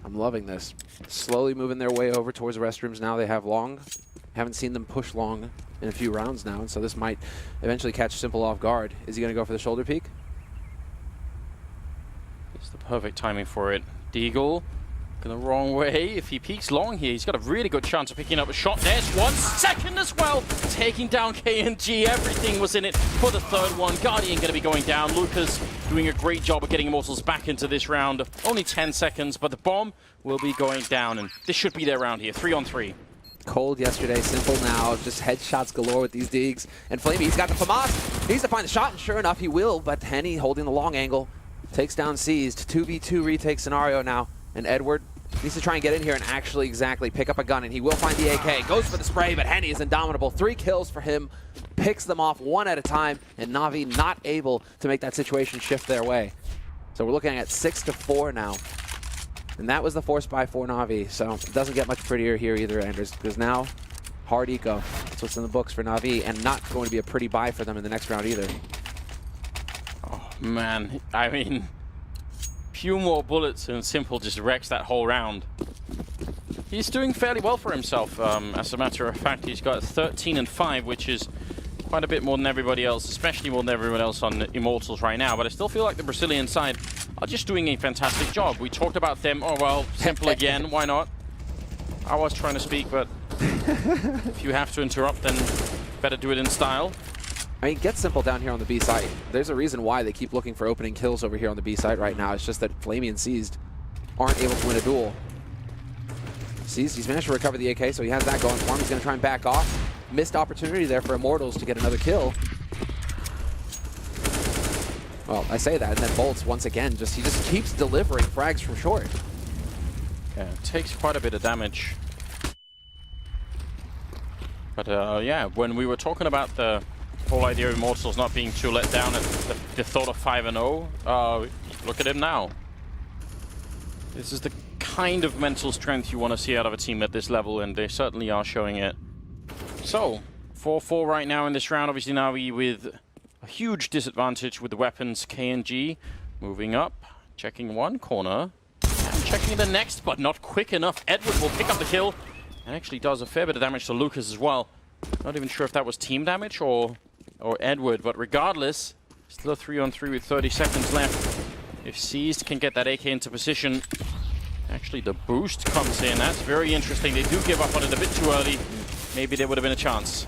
I'm loving this. Slowly moving their way over towards the restrooms now. They have long. Haven't seen them push long in a few rounds now, and so this might eventually catch Simple off guard. Is he going to go for the shoulder peek? It's the perfect timing for it. Deagle going the wrong way. If he peeks long here, he's got a really good chance of picking up a shot. There's 1 second as well. Taking down KNG. Everything was in it for the third one. Guardian going to be going down. Lucas doing a great job of getting Immortals back into this round. Only 10 seconds, but the bomb will be going down, and this should be their round here. 3-on-3. Cold yesterday, Simple now, just headshots galore with these digs. And Flamey, he's got the FAMAS, needs to find the shot, and sure enough, he will, but Henny holding the long angle, takes down Seized. 2v2 retake scenario now, and Edward needs to try and get in here and actually exactly pick up a gun, and he will find the AK. Goes for the spray, but Henny is indomitable. 3 kills for him, picks them off one at a time, and NaVi not able to make that situation shift their way. So we're looking at 6-4 now. And that was the force buy for NaVi, so it doesn't get much prettier here either, Anders, because now hard eco. That's what's in the books for NaVi, and not going to be a pretty buy for them in the next round either. Oh, man. I mean, few more bullets and Simple just wrecks that whole round. He's doing fairly well for himself. As a matter of fact, he's got 13 and 5, which is quite a bit more than everybody else, especially more than everyone else on Immortals right now. But I still feel like the Brazilian side are just doing a fantastic job. We talked about them. Oh, well, Simple again. Why not? I was trying to speak, but if you have to interrupt, then better do it in style. I mean, get Simple down here on the B side. There's a reason why they keep looking for opening kills over here on the B side right now. It's just that Flamey and Seized aren't able to win a duel. Seized, he's managed to recover the AK, so he has that going for him. He's going to try and back off. Missed opportunity there for Immortals to get another kill. Well, I say that, and then Bolts, once again, he just keeps delivering frags from short. Yeah, it takes quite a bit of damage. But yeah, when we were talking about the whole idea of Immortals not being too let down at the thought of 5-0, look at him now. This is the kind of mental strength you want to see out of a team at this level, and they certainly are showing it. So, 4-4 right now in this round. Obviously NaVi with a huge disadvantage with the weapons. KNG moving up, checking one corner, and checking the next, but not quick enough. Edward will pick up the kill, and actually does a fair bit of damage to Lucas as well. Not even sure if that was team damage or Edward, but regardless, still a 3-on-3 with 30 seconds left. If Seized can get that AK into position, actually the boost comes in. That's very interesting. They do give up on it a bit too early. Maybe there would have been a chance.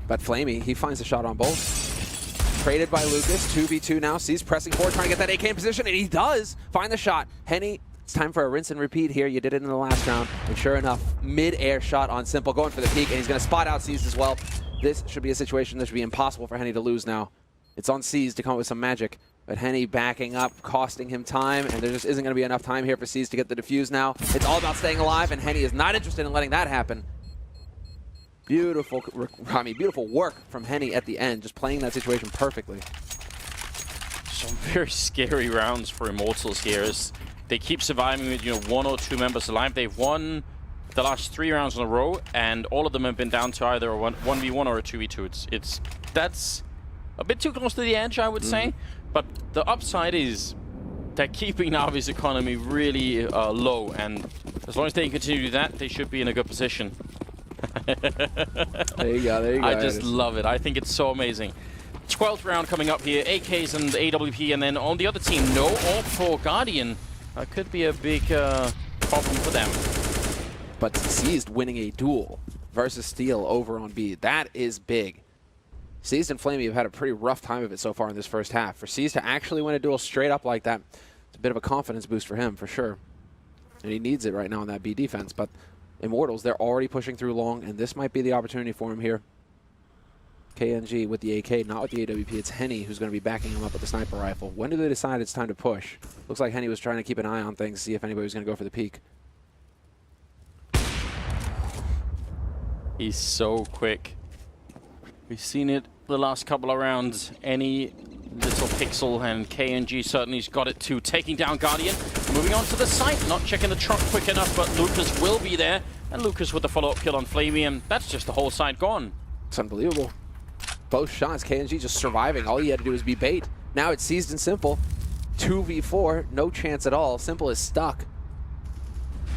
But Flamey, he finds a shot on both. Traded by Lucas, 2v2 now. Seized pressing forward, trying to get that AK in position, and he does find the shot. Henny, it's time for a rinse and repeat here. You did it in the last round, and sure enough, mid-air shot on Simple, going for the peak, and he's going to spot out Seized as well. This should be a situation that should be impossible for Henny to lose now. It's on Seized to come up with some magic, but Henny backing up, costing him time, and there just isn't going to be enough time here for Seized to get the defuse now. It's all about staying alive, and Henny is not interested in letting that happen. Beautiful, beautiful work from Henny at the end, just playing that situation perfectly. Some very scary rounds for Immortals here as they keep surviving with, 1 or 2 members alive. They've won the last 3 rounds in a row, and all of them have been down to either a 1v1 or a 2v2. That's a bit too close to the edge, I would say. But the upside is they're keeping NaVi's economy really low, and as long as they can continue to do that, they should be in a good position. There you go. I just love it. I think it's so amazing. 12th round coming up here. AKs and AWP, and then on the other team, no AWP for Guardian. That could be a big problem for them. But Seized winning a duel versus Steel over on B. That is big. Seized and Flamey have had a pretty rough time of it so far in this first half. For Seized to actually win a duel straight up like that, it's a bit of a confidence boost for him, for sure. And he needs it right now in that B defense. But Immortals, they're already pushing through long, and this might be the opportunity for him here. KNG with the AK, not with the AWP. It's Henny who's going to be backing him up with the sniper rifle. When do they decide it's time to push? Looks like Henny was trying to keep an eye on things, see if anybody was going to go for the peak. He's so quick. We've seen it the last couple of rounds. Any little pixel, and KNG certainly's got it too. Taking down Guardian, moving on to the site, not checking the truck quick enough, but Lucas will be there. And Lucas with the follow-up kill on Flamey, and that's just the whole side gone. It's unbelievable. Both shots, KNG just surviving. All he had to do was be bait. Now it's Seized and Simple. 2v4, no chance at all. Simple is stuck.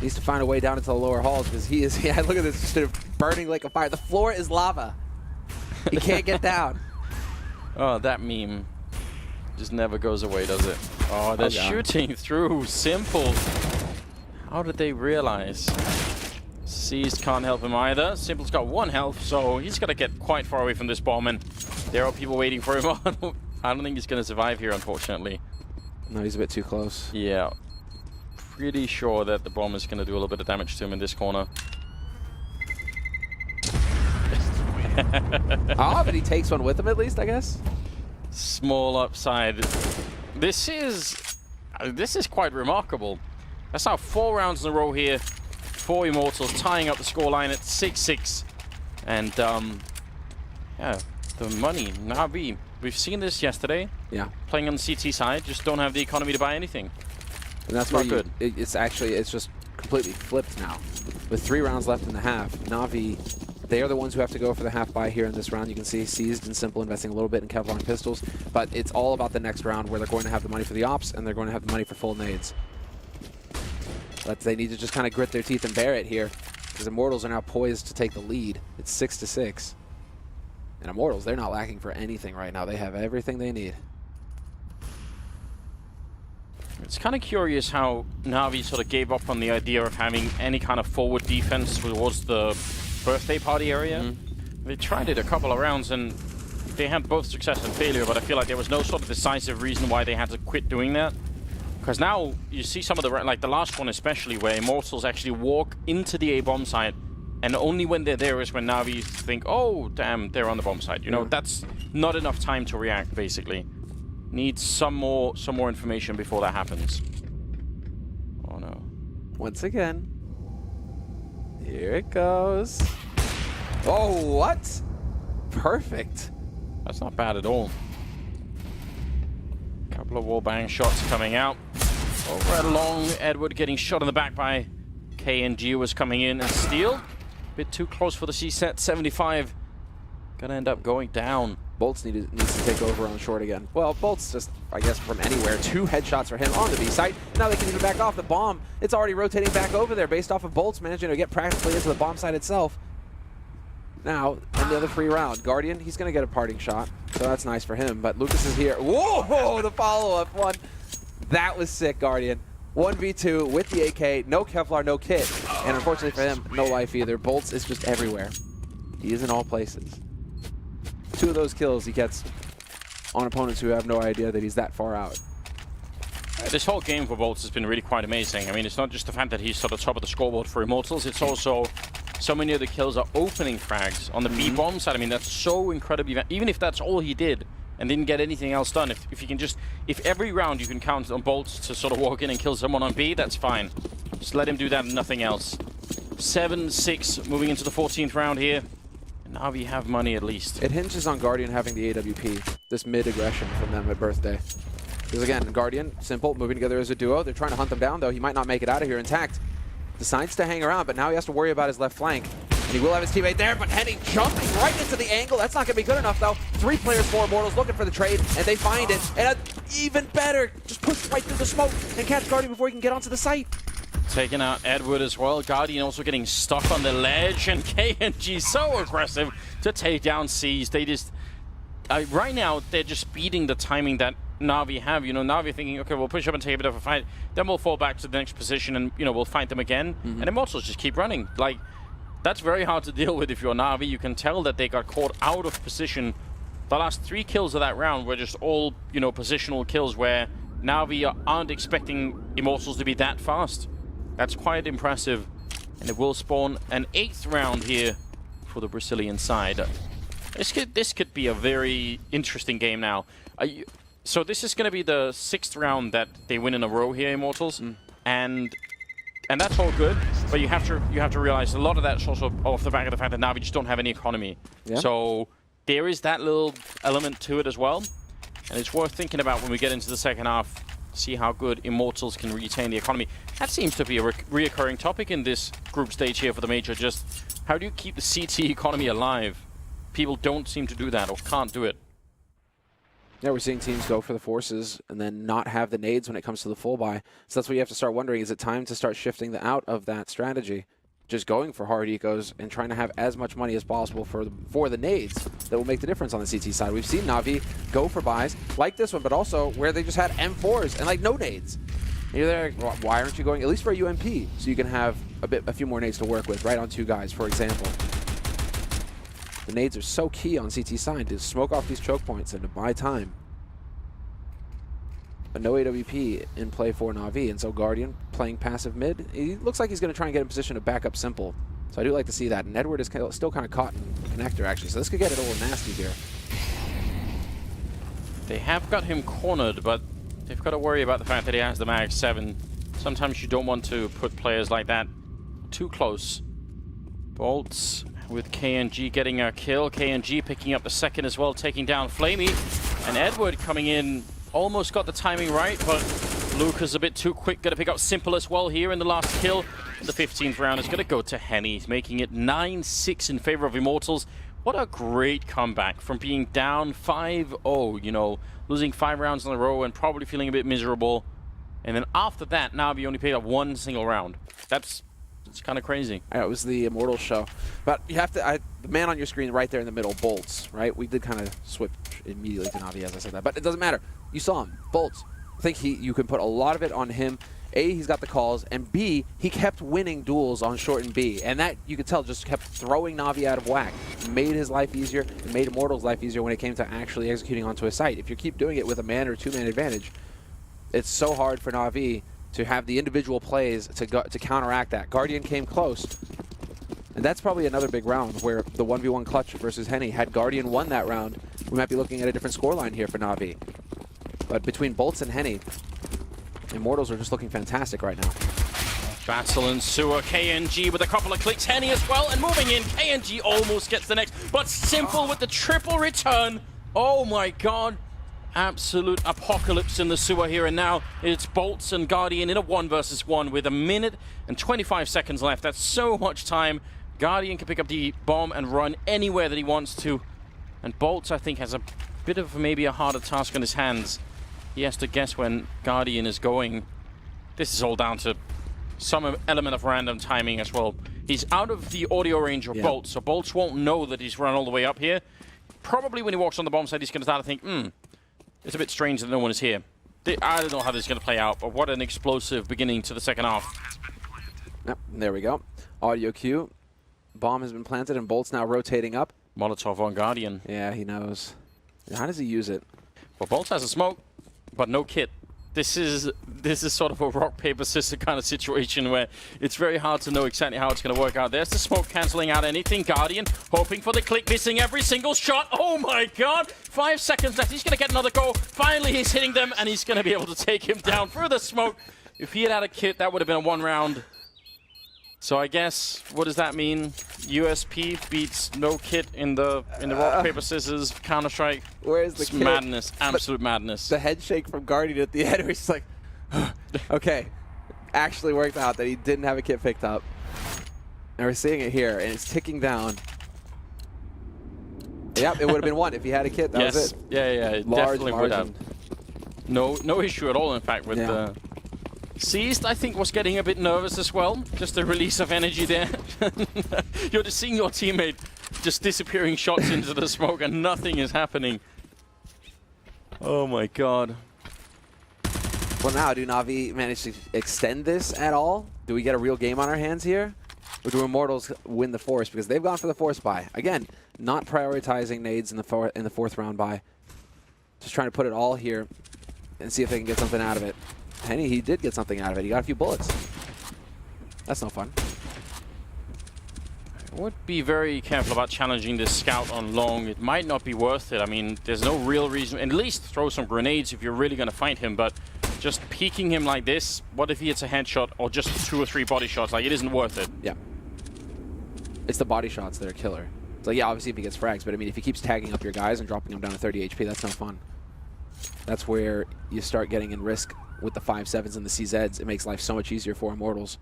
Needs to find a way down into the lower halls because he is, yeah, look at this, just burning like a fire. The floor is lava. He can't get down. Oh, that meme just never goes away, does it? Oh, they're shooting through Simple. How did they realize? Seized can't help him either. Simple's got 1 health, so he's got to get quite far away from this bomb, and there are people waiting for him. I don't think he's going to survive here, unfortunately. No, he's a bit too close. Yeah. Pretty sure that the bomb is going to do a little bit of damage to him in this corner. Oh, but he takes one with him at least, I guess. Small upside. This is quite remarkable. That's now 4 rounds in a row here for Immortals, tying up the scoreline at 6-6. And yeah, the money. NaVi, we've seen this yesterday. Yeah. Playing on the CT side, just don't have the economy to buy anything. And that's Not why good. It's just completely flipped now. With 3 rounds left in the half, NaVi, they are the ones who have to go for the half buy here in this round. You can see Seized and Simple investing a little bit in Kevlar and pistols, but it's all about the next round where they're going to have the money for the ops and they're going to have the money for full nades. But they need to just kind of grit their teeth and bear it here, because Immortals are now poised to take the lead. It's 6-6. And Immortals, they're not lacking for anything right now. They have everything they need. It's kind of curious how NaVi sort of gave up on the idea of having any kind of forward defense towards the birthday party area. They tried it a couple of rounds and they had both success and failure, but I feel like there was no sort of decisive reason why they had to quit doing that. Because now you see some of the, like the last one especially, where Immortals actually walk into the A-bomb site, and only when they're there is when NaVi think, oh, damn, they're on the bomb site. You know, that's not enough time to react, basically. Needs some more information before that happens. Oh, no. Once again. Here it goes. Oh, what? Perfect. That's not bad at all. Couple of wallbang shots coming out. Over at long, Edward getting shot in the back by KNG was coming in and steal. Bit too close for the C-set, 75. Gonna end up going down. Bolts needs to take over on short again. Well, Bolts just, I guess, from anywhere. 2 headshots for him on the B site. Now they can even back off the bomb. It's already rotating back over there based off of Bolts managing to get practically into the bomb site itself. Now, in the other free round, Guardian, he's going to get a parting shot, so that's nice for him. But Lucas is here. Whoa, the follow-up one. That was sick, Guardian. 1v2 with the AK, no Kevlar, no kit. And unfortunately for him, no life either. Bolts is just everywhere. He is in all places. 2 of those kills he gets on opponents who have no idea that he's that far out. This whole game for Bolts has been really quite amazing. I mean, it's not just the fact that he's sort of top of the scoreboard for Immortals, it's also so many of the kills are opening frags on the B-bomb side. I mean, that's so incredibly... Even if that's all he did and didn't get anything else done, if you can just... If every round you can count on Bolts to sort of walk in and kill someone on B, that's fine. Just let him do that and nothing else. 7-6 moving into the 14th round here. And NaVi have money at least. It hinges on Guardian having the AWP, this mid-aggression from them at birthday. Because again, Guardian, Simple, moving together as a duo. They're trying to hunt them down, though. He might not make it out of here intact. Decides to hang around, but now he has to worry about his left flank. And he will have his teammate there, but Henning jumping right into the angle. That's not going to be good enough, though. 3 players, 4 Immortals looking for the trade, and they find it. And even better, just push right through the smoke and catch Guardian before he can get onto the site. Taking out Edward as well. Guardian also getting stuck on the ledge, and KNG so aggressive to take down Seas. They just... right now, they're just beating the timing that NaVi have. You know, NaVi thinking, okay, we'll push up and take a bit of a fight, then we'll fall back to the next position and, you know, we'll fight them again. And Immortals just keep running. Like, that's very hard to deal with if you're NaVi. You can tell that they got caught out of position. The last 3 kills of that round were just all, you know, positional kills where NaVi aren't expecting Immortals to be that fast. That's quite impressive. And it will spawn an 8th round here for the Brazilian side. This could be a very interesting game now. So this is going to be the 6th round that they win in a row here, Immortals, and that's all good. But you have to realize a lot of that's also off the back of the fact that NaVi just don't have any economy. Yeah. So there is that little element to it as well, and it's worth thinking about when we get into the second half. See how good Immortals can retain the economy. That seems to be a reoccurring topic in this group stage here for the Major. Just how do you keep the CT economy alive? People don't seem to do that or can't do it. Yeah, we're seeing teams go for the forces and then not have the nades when it comes to the full buy. So that's what you have to start wondering. Is it time to start shifting out of that strategy? Just going for hard ecos and trying to have as much money as possible for the nades that will make the difference on the CT side. We've seen NaVi go for buys like this one, but also where they just had M4s and like no nades. And you're there, well, why aren't you going at least for a UMP so you can have a few more nades to work with, right on 2 guys, for example. The nades are so key on CT side to smoke off these choke points and to buy time. But no AWP in play for NaVi, and so Guardian playing passive mid. He looks like he's going to try and get in position to back up Simple. So I do like to see that. And Edward is still kind of caught in connector, actually. So this could get a little nasty here. They have got him cornered, but they've got to worry about the fact that he has the Mag 7. Sometimes you don't want to put players like that too close. Bolts with KNG getting a kill. KNG picking up the second as well, taking down Flamey. And Edward coming in, almost got the timing right, but Lucas a bit too quick. Going to pick up Simple as well here in the last kill. The 15th round is going to go to Henny, making it 9-6 in favor of Immortals. What a great comeback from being down 5-0, you know, losing 5 rounds in a row and probably feeling a bit miserable. And then after that, NaVi only played up 1 single round. It's kind of crazy. Yeah, it was the Immortals show. But you have to, the man on your screen right there in the middle, Bolts, right? We did kind of switch immediately to NaVi as I said that, but it doesn't matter. You saw him, Bolts. I think you can put a lot of it on him. A, he's got the calls, and B, he kept winning duels on short and B, and that, you could tell, just kept throwing NaVi out of whack. Made his life easier, and made Immortals' life easier when it came to actually executing onto a site. If you keep doing it with a man or 2-man advantage, it's so hard for NaVi to have the individual plays to counteract that. Guardian came close, and that's probably another big round where the 1v1 clutch versus Henny. Had Guardian won that round, we might be looking at a different scoreline here for NaVi. But between Bolts and Henny, Immortals are just looking fantastic right now. Battle and Sewer, KNG with a couple of clicks, Henny as well, and moving in, KNG almost gets the next, but Simple with the triple return. Oh my god, absolute apocalypse in the Sewer here, and now it's Bolts and Guardian in a 1 versus 1 with 1 minute and 25 seconds left. That's so much time. Guardian can pick up the bomb and run anywhere that he wants to, and Bolts, I think, has a bit of maybe a harder task on his hands. He has to guess when Guardian is going. This is all down to some element of random timing as well. He's out of the audio range of Bolts, so Bolts won't know that he's run all the way up here. Probably when he walks on the bomb side, he's going to start to think, it's a bit strange that no one is here. I don't know how this is going to play out, but what an explosive beginning to the second half. Yep, there we go. Audio cue. Bomb has been planted, and Bolt's now rotating up. Molotov on Guardian. Yeah, he knows. How does he use it? Well, Bolts has a smoke, but no kit. This is sort of a rock, paper, scissors kind of situation where it's very hard to know exactly how it's going to work out. There's the smoke cancelling out anything. Guardian hoping for the click, missing every single shot. Oh my god! 5 seconds left. He's going to get another go. Finally, he's hitting them, and he's going to be able to take him down through the smoke. If he had had a kit, that would have been a 1 round. So I guess, what does that mean? USP beats no kit in the rock, paper, scissors, Counter-Strike. Where's the it's kit? Madness, absolute madness. The head shake from Guardian at the end where he's like, okay, actually worked out that he didn't have a kit picked up. And we're seeing it here, and it's ticking down. Yep, it would have been 1 if he had a kit. That was it. Yeah, it Large definitely margin. would have. No issue at all, in fact, with the... Seized, I think, was getting a bit nervous as well. Just a release of energy there. You're just seeing your teammate just disappearing shots into the smoke and nothing is happening. Oh my god. Well, now, do NaVi manage to extend this at all? Do we get a real game on our hands here? Or do Immortals win the Force? Because they've gone for the Force buy. Again, not prioritizing nades in the 4th round buy. Just trying to put it all here and see if they can get something out of it. Henny, he did get something out of it. He got a few bullets. That's no fun. I would be very careful about challenging this scout on long. It might not be worth it. I mean, there's no real reason. At least throw some grenades if you're really going to fight him, but just peeking him like this, what if he hits a headshot or just 2 or 3 body shots? Like, it isn't worth it. Yeah. It's the body shots that are killer. It's like, yeah, obviously if he gets frags, but I mean, if he keeps tagging up your guys and dropping them down to 30 HP, that's no fun. That's where you start getting in risk with the 5.7s and the CZs. It makes life so much easier for Immortals.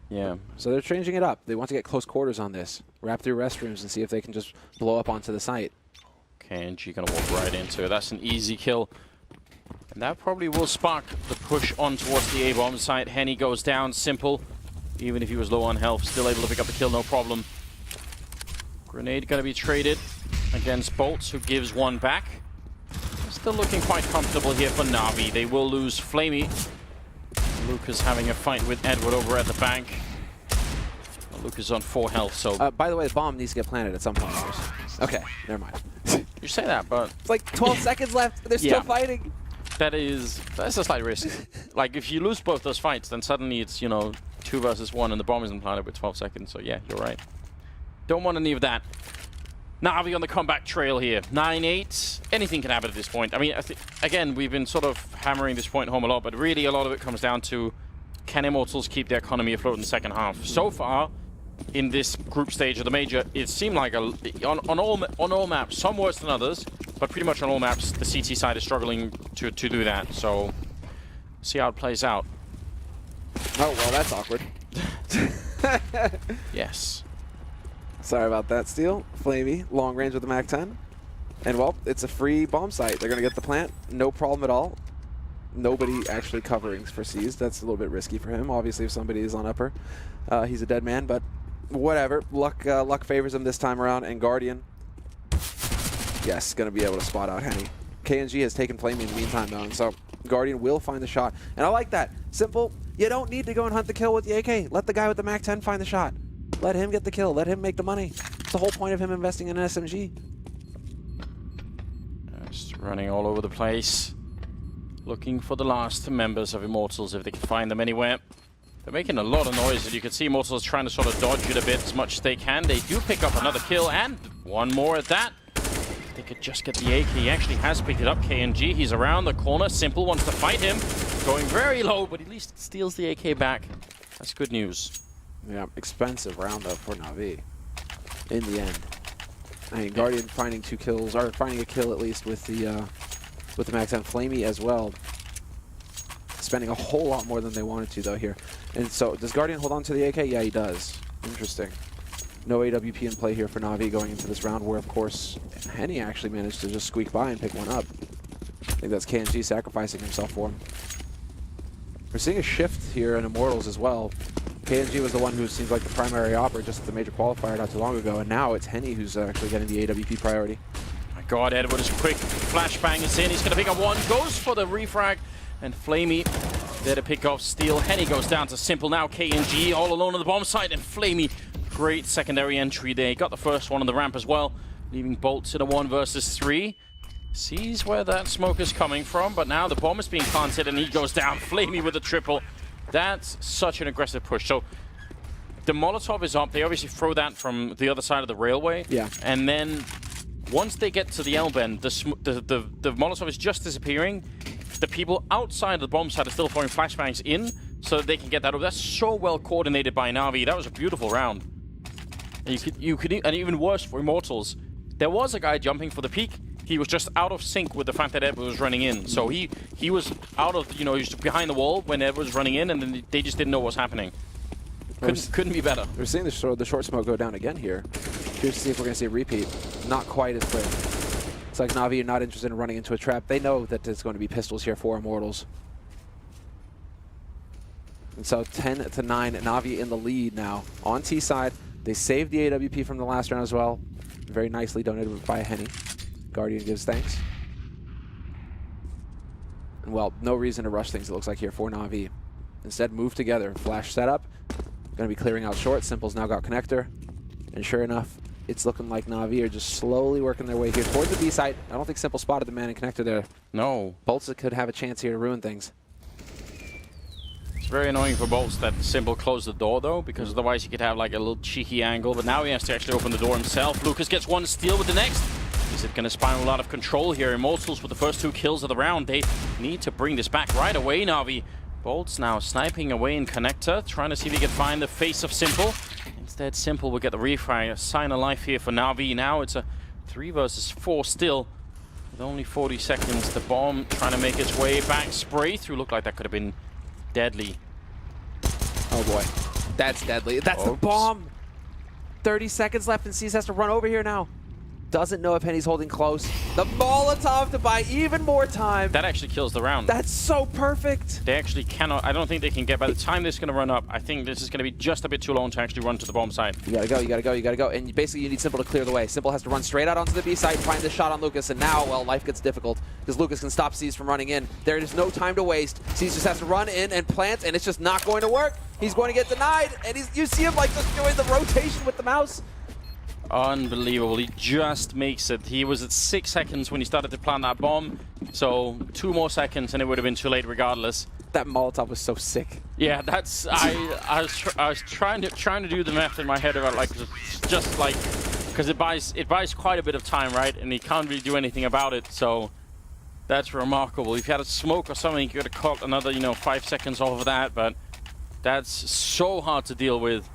Yeah. So they're changing it up. They want to get close quarters on this. Wrap through restrooms and see if they can just blow up onto the site. KNG gonna walk right into it. That's an easy kill. And that probably will spark the push on towards the A-bomb site. Henny goes down, Simple. Even if he was low on health, still able to pick up the kill, no problem. Grenade gonna be traded against Bolts, who gives 1 back. Still looking quite comfortable here for NaVi. They will lose Flamey. Lucas having a fight with Edward over at the bank. Lucas on 4 health, so... by the way, the bomb needs to get planted at some point. Okay, never mind. You say that, but... It's like 12 seconds left. They're still fighting. That's a slight risk. Like, if you lose both those fights, then suddenly it's, you know, 2 versus 1 and the bomb isn't planted with 12 seconds. So, yeah, you're right. Don't want any of that. NaVi on the comeback trail here. 9-8. Anything can happen at this point. I mean, again, we've been sort of hammering this point home a lot, but really a lot of it comes down to, can Immortals keep their economy afloat in the second half? So far, in this group stage of the Major, it seemed like on all maps, some worse than others, but pretty much on all maps, the CT side is struggling to do that. So, see how it plays out. Oh, well, that's awkward. Yes. Sorry about that, Steel. Flamey, long range with the MAC-10. And, well, it's a free bomb site. They're going to get the plant. No problem at all. Nobody actually covering for C's. That's a little bit risky for him. Obviously, if somebody is on upper, he's a dead man. But whatever. Luck favors him this time around. And Guardian, yes, going to be able to spot out Henny. KNG has taken Flamey in the meantime, though. And so Guardian will find the shot. And I like that. Simple. You don't need to go and hunt the kill with the AK. Let the guy with the MAC-10 find the shot. Let him get the kill. Let him make the money. It's the whole point of him investing in an SMG. Just running all over the place. Looking for the last members of Immortals if they can find them anywhere. They're making a lot of noise, and you can see Immortals trying to sort of dodge it a bit as much as they can. They do pick up another kill, and one more at that. If they could just get the AK. He actually has picked it up, KNG. He's around the corner. Simple wants to fight him. Going very low, but at least steals the AK back. That's good news. Yeah, expensive round, though, for NaVi. In the end. I mean, Guardian finding 2 kills, or finding a kill at least with the MAC-10. Flamey as well. Spending a whole lot more than they wanted to, though, here. And so, does Guardian hold on to the AK? Yeah, he does. Interesting. No AWP in play here for NaVi going into this round, where, of course, Henny actually managed to just squeak by and pick one up. I think that's KNG sacrificing himself for him. We're seeing a shift here in Immortals as well. KNG was the one who seems like the primary operator just at the major qualifier not too long ago, and now it's Henny who's actually getting the AWP priority. My God, Edward is quick. Flashbang is in. He's going to pick up one. Goes for the refrag. And Flamey there to pick off Steel. Henny goes down to Simple now. KNG all alone on the bomb site. And Flamey, great secondary entry there. He got the first one on the ramp as well. Leaving Bolts in a 1 versus 3. Sees where that smoke is coming from. But now the bomb is being planted and he goes down. Flamey with a triple. That's such an aggressive push. So the Molotov is up. They obviously throw that from the other side of the railway. Yeah. And then once they get to the L-bend, the Molotov is just disappearing. The people outside of the bomb site are still throwing flashbangs in so that they can get that over. That's so well coordinated by NaVi. That was a beautiful round. And you could, and even worse for Immortals. There was a guy jumping for the peak. He was just out of sync with the fact that Edward was running in. So he was out of, he was behind the wall when Edward was running in, and then they just didn't know what was happening. Couldn't be better. We're seeing the short smoke go down again here. Curious to see if we're going to see a repeat. Not quite as clear. It's like NaVi are not interested in running into a trap. They know that there's going to be pistols here for Immortals. And so 10-9, NaVi in the lead now. On T side, they saved the AWP from the last round as well. Very nicely donated by Henny. Guardian gives thanks. And well, no reason to rush things, it looks like, here for NaVi. Instead, move together. Flash setup. Going to be clearing out short. Simple's now got connector. And sure enough, it's looking like NaVi are just slowly working their way here towards the B site. I don't think Simple spotted the man in connector there. No. Bolts could have a chance here to ruin things. It's very annoying for Bolts that Simple closed the door, though, because otherwise he could have like a little cheeky angle. But now he has to actually open the door himself. Lucas gets one steal with the next. Is it going to spiral out of control here? Immortals with the first 2 kills of the round. They need to bring this back right away, NaVi. Bolts now sniping away in connector, trying to see if he can find the face of Simple. Instead, Simple will get the refire. A sign of life here for NaVi. Now it's a 3 versus 4 still. With only 40 seconds, the bomb trying to make its way back. Spray through. Looked like that could have been deadly. Oh boy. That's deadly. That's the bomb! 30 seconds left and C's has to run over here now. Doesn't know if Henny's holding close. The Molotov to buy even more time. That actually kills the round. That's so perfect. They actually cannot. I don't think they can get. By the time this is going to run up, I think this is going to be just a bit too long to actually run to the bomb site. You gotta go, you gotta go, you gotta go. And basically you need Simple to clear the way. Simple has to run straight out onto the B site and find the shot on Lucas. And now, well, life gets difficult because Lucas can stop C's from running in. There is no time to waste. C's just has to run in and plant, and it's just not going to work. He's going to get denied, and you see him like just doing the rotation with the mouse. Unbelievable. He just makes it. He was at 6 seconds when he started to plant that bomb. So 2 more seconds and it would have been too late regardless. That Molotov was so sick. Yeah, that's I was trying to do the math in my head about like just like because it buys quite a bit of time, right? And he can't really do anything about it. So that's remarkable. If you had a smoke or something, you could have caught another 5 seconds off of that, but that's so hard to deal with.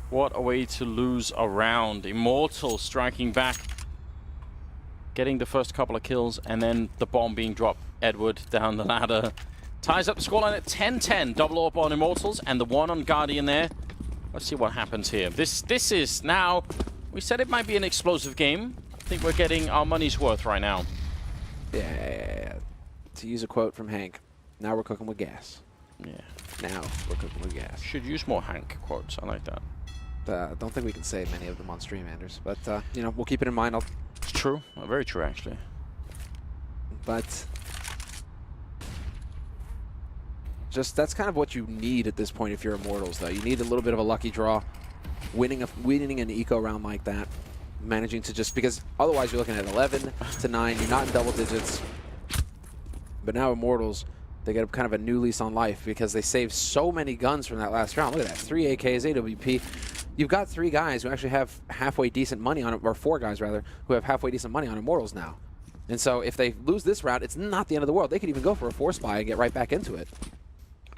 What a way to lose a round. Immortal striking back. getting the first couple of kills, and then the bomb being dropped. Edward down the ladder. Ties up the scoreline at 10-10. Double AWP on Immortals, and the one on Guardian there. Let's see what happens here. This is now... We said it might be an explosive game. I think we're getting our money's worth right now. Yeah. To use a quote from Hank, now we're cooking with gas. Yeah. Now we're cooking with gas. Should use more Hank quotes. I like that. Don't think we can say many of them on stream, Anders. But, you know, we'll keep it in mind. It's true. Very true, actually. But just that's kind of what you need at this point if you're Immortals, though. You need a little bit of a lucky draw. Winning an eco round like that. Managing to just... Because otherwise you're looking at 11 to 9. You're not in double digits. But now Immortals... They get kind of a new lease on life because they saved so many guns from that last round. Look at that, 3 AKs, AWP. You've got 3 guys who actually have halfway decent money on it, or 4 guys rather, who have halfway decent money on Immortals now. And so if they lose this round, it's not the end of the world. They could even go for a 4 spy and get right back into it.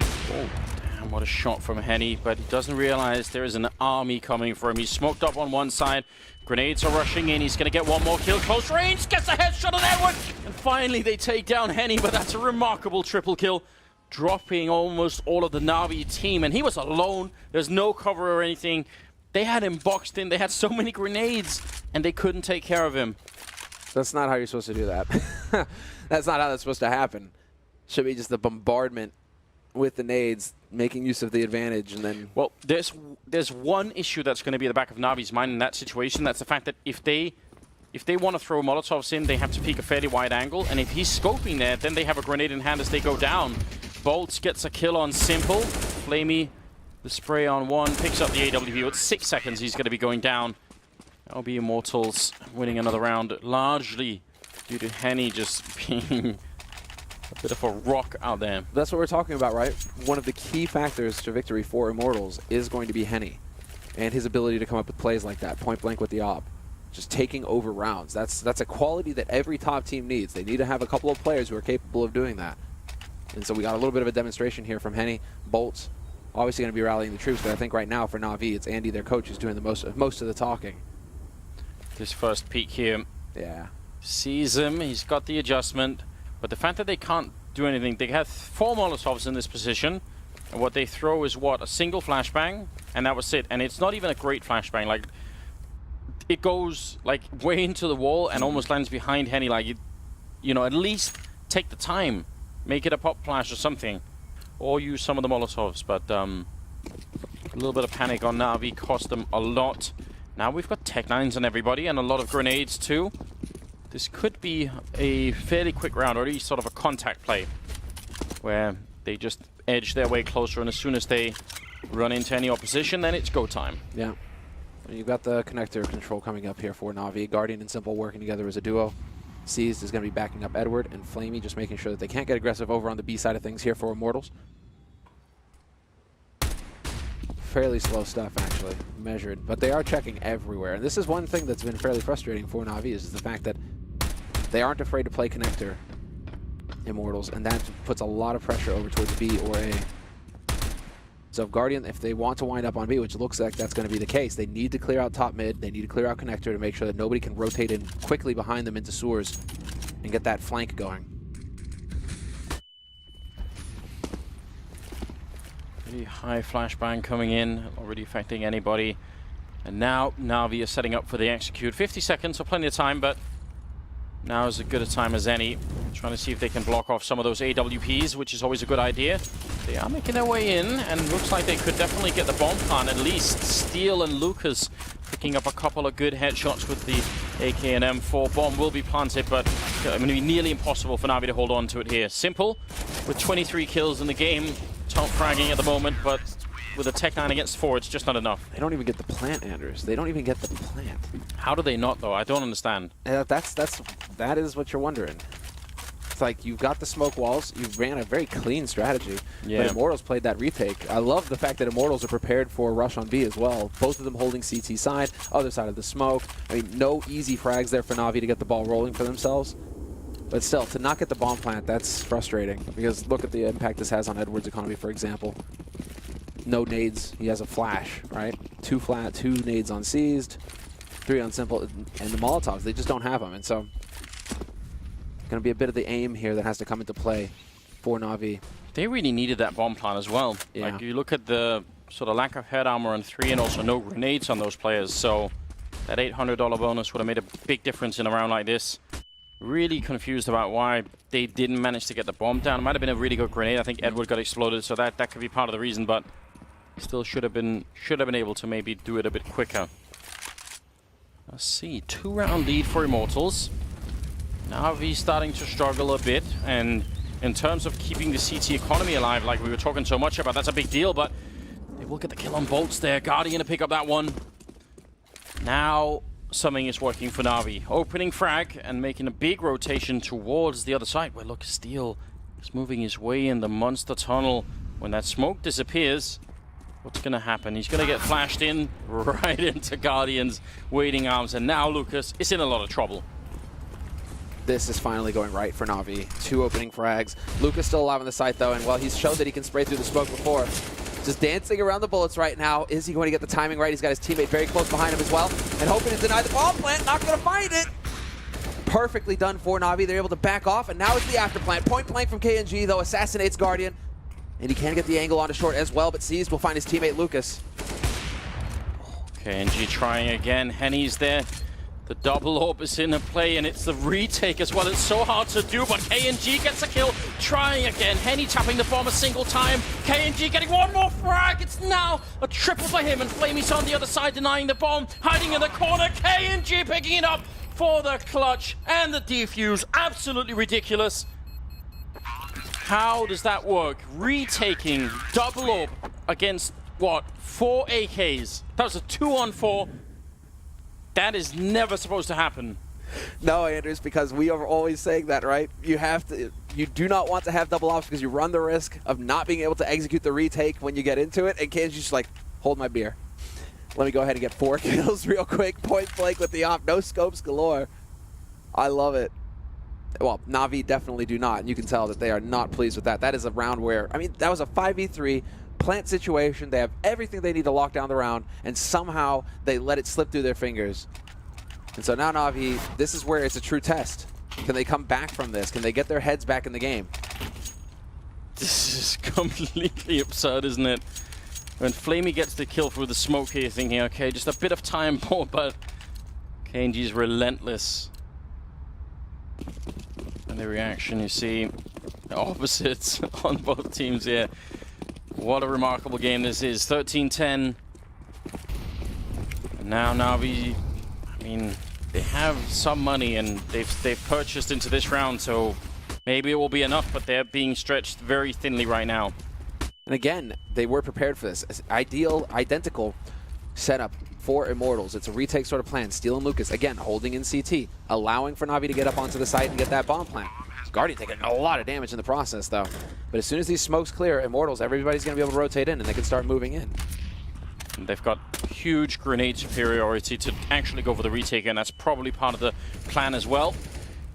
Oh, damn, what a shot from Henny, but he doesn't realize there is an army coming for him. He's smoked up on one side. Grenades are rushing in. He's going to get one more kill. Close range. Gets a headshot on Edward. And finally, they take down Henny, but that's a remarkable triple kill. Dropping almost all of the NaVi team. And he was alone. There's no cover or anything. They had him boxed in. They had so many grenades, and they couldn't take care of him. That's not how you're supposed to do that. That's not how that's supposed to happen. Should be just the bombardment with the nades, making use of the advantage, and then... Well, there's one issue that's going to be at the back of NaVi's mind in that situation. That's the fact that if they want to throw Molotovs in, they have to peek a fairly wide angle, and if he's scoping there, then they have a grenade in hand as they go down. Bolts gets a kill on Simple. Flamey, the spray on one, picks up the AWP. At 6 seconds, he's going to be going down. That'll be Immortals winning another round, largely due to Henny just being... a bit of a rock out there. That's what we're talking about, right? One of the key factors to victory for Immortals is going to be Henny and his ability to come up with plays like that, point blank with the AWP. Just taking over rounds. That's a quality that every top team needs. They need to have a couple of players who are capable of doing that. And so we got a little bit of a demonstration here from Henny. Bolts, obviously going to be rallying the troops, but I think right now for NaVi, it's Andy, their coach, who's doing the most of the talking. This first peek here. Yeah. Sees him. He's got the adjustment. But the fact that they can't do anything, they have 4 Molotovs in this position, and what they throw is what? A single flashbang, and that was it. And it's not even a great flashbang. Like, it goes like way into the wall and almost lands behind Henny. Like, you know, at least take the time, make it a pop flash or something, or use some of the Molotovs. But a little bit of panic on NaVi cost them a lot. Now we've got Tech 9s on everybody and a lot of grenades too. This could be a fairly quick round, or at least sort of a contact play, where they just edge their way closer, and as soon as they run into any opposition, then it's go time. Yeah. You've got the connector control coming up here for NaVi. Guardian and Simple working together as a duo. Seized is going to be backing up Edward, and Flamey just making sure that they can't get aggressive over on the B side of things here for Immortals. Fairly slow stuff, actually, measured, but they are checking everywhere. And this is one thing that's been fairly frustrating for NaVi, is the fact that they aren't afraid to play connector, Immortals, and that puts a lot of pressure over towards B or A. So Guardian, if they want to wind up on B, which looks like that's going to be the case, they need to clear out top mid, they need to clear out connector to make sure that nobody can rotate in quickly behind them into sewers and get that flank going. Pretty high flashbang coming in, already affecting anybody. And now NaVi is setting up for the execute. 50 seconds, so plenty of time, but now is as good a time as any. Trying to see if they can block off some of those AWPs, which is always a good idea. They are making their way in, and looks like they could definitely get the bomb plant at least. Steele and Lucas picking up a couple of good headshots with the AK and M4. Bomb will be planted, but going to be nearly impossible for NaVi to hold on to it here. Simple, with 23 kills in the game, top fragging at the moment, but with a Tech 9 against 4, it's just not enough. They don't even get the plant, Anders. They don't even get the plant. How do they not, though? I don't understand. That is what you're wondering. It's like, you've got the smoke walls, you ran a very clean strategy, but Immortals played that retake. I love the fact that Immortals are prepared for a rush on B as well. Both of them holding CT side, other side of the smoke. I mean, no easy frags there for NaVi to get the ball rolling for themselves. But still, to not get the bomb plant, that's frustrating. Because look at the impact this has on Edward's economy, for example. No nades, he has a flash, right? 2 flat, 2 nades on Seized, 3 on Simple, and the Molotovs, they just don't have them. And so Going to be a bit of the aim here that has to come into play for NaVi. They really needed that bomb plan as well. Yeah. Like, you look at the sort of lack of head armor on 3 and also no grenades on those players, so that $800 bonus would have made a big difference in a round like this. Really confused about why they didn't manage to get the bomb down. It might have been a really good grenade. I think Edward got exploded, so that could be part of the reason, but still should have been able to maybe do it a bit quicker. Let's see, 2-round lead for Immortals. NaVi starting to struggle a bit, and in terms of keeping the CT economy alive, like we were talking so much about, that's a big deal, but they will get the kill on bolts there. Guardian to pick up that one. Now something is working for NaVi. Opening frag and making a big rotation towards the other side, where look, Steel is moving his way in the monster tunnel. When that smoke disappears, what's going to happen? He's going to get flashed in right into Guardian's waiting arms, and now Lucas is in a lot of trouble. This is finally going right for NaVi. 2 opening frags. Lucas still alive on the site though, and well, he's shown that he can spray through the smoke before. Just dancing around the bullets right now. Is he going to get the timing right? He's got his teammate very close behind him as well, and hoping to deny the bomb plant. Not going to find it. Perfectly done for NaVi. They're able to back off, and now it's the after plant. Point blank from KNG though, assassinates Guardian. And he can get the angle onto short as well, but Seized will find his teammate Lucas. KNG trying again. Henny's there. The double orb is in play, and it's the retake as well. It's so hard to do, but KNG gets a kill. Trying again. Henny tapping the bomb a single time. KNG getting one more frag. It's now a triple for him, and Flamey's on the other side denying the bomb. Hiding in the corner. KNG picking it up for the clutch and the defuse. Absolutely ridiculous. How does that work? Retaking double orb against, what, 4 AKs? That was a 2-on-4. That is never supposed to happen. No, Anders, because we are always saying that, right? You do not want to have double ops because you run the risk of not being able to execute the retake when you get into it, and KNG's just like, hold my beer. Let me go ahead and get 4 kills real quick, point blank with the op, no scopes galore. I love it. Well, NaVi definitely do not, and you can tell that they are not pleased with that. That is a round where, I mean, that was a 5v3 plant situation. They have everything they need to lock down the round, and somehow they let it slip through their fingers. And so now NaVi, this is where it's a true test. Can they come back from this? Can they get their heads back in the game? This is completely absurd, isn't it? When Flamey gets the kill through the smoke here, thinking, okay, just a bit of time more, but KNG's relentless. And the reaction, you see, the opposites on both teams here. What a remarkable game this is. 13-10. Now NaVi, I mean, they have some money and they've purchased into this round, so maybe it will be enough, but they're being stretched very thinly right now. And again, they were prepared for this. Identical setup for Immortals. It's a retake sort of plan. Steel and Lucas, again, holding in CT, allowing for NaVi to get up onto the site and get that bomb plant. Guardian taking a lot of damage in the process, though. But as soon as these smokes clear, Immortals, everybody's going to be able to rotate in, and they can start moving in. And they've got huge grenade superiority to actually go for the retake, and that's probably part of the plan as well.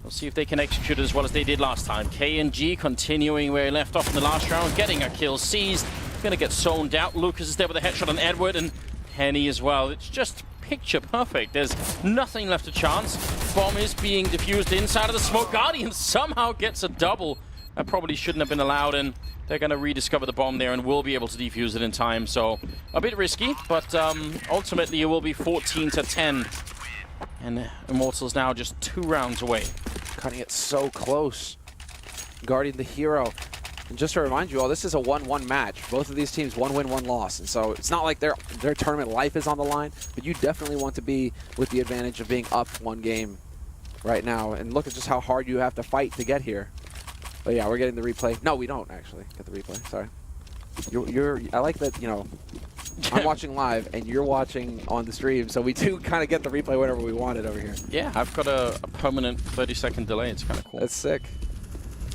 We'll see if they can execute it as well as they did last time. KNG continuing where he left off in the last round, getting a kill. Seized, going to get zoned out. Lucas is there with a headshot on Edward, and Henny as well. It's just picture perfect. There's nothing left to chance. Bomb is being diffused inside of the smoke. Guardian somehow gets a double. That probably shouldn't have been allowed, and they're going to rediscover the bomb there and will be able to defuse it in time. So a bit risky, but ultimately it will be 14-10. And Immortals now just 2 rounds away. Cutting it so close. Guardian the hero. And just to remind you all, this is a 1-1 match. Both of these teams, 1 win, 1 loss. And so it's not like their tournament life is on the line, but you definitely want to be with the advantage of being up 1 game right now. And look at just how hard you have to fight to get here. But yeah, we're getting the replay. No, we don't actually get the replay. Sorry. I like that, you know, I'm watching live and you're watching on the stream, so we do kind of get the replay whenever we want it over here. Yeah, I've got a permanent 30-second delay. It's kind of cool. That's sick.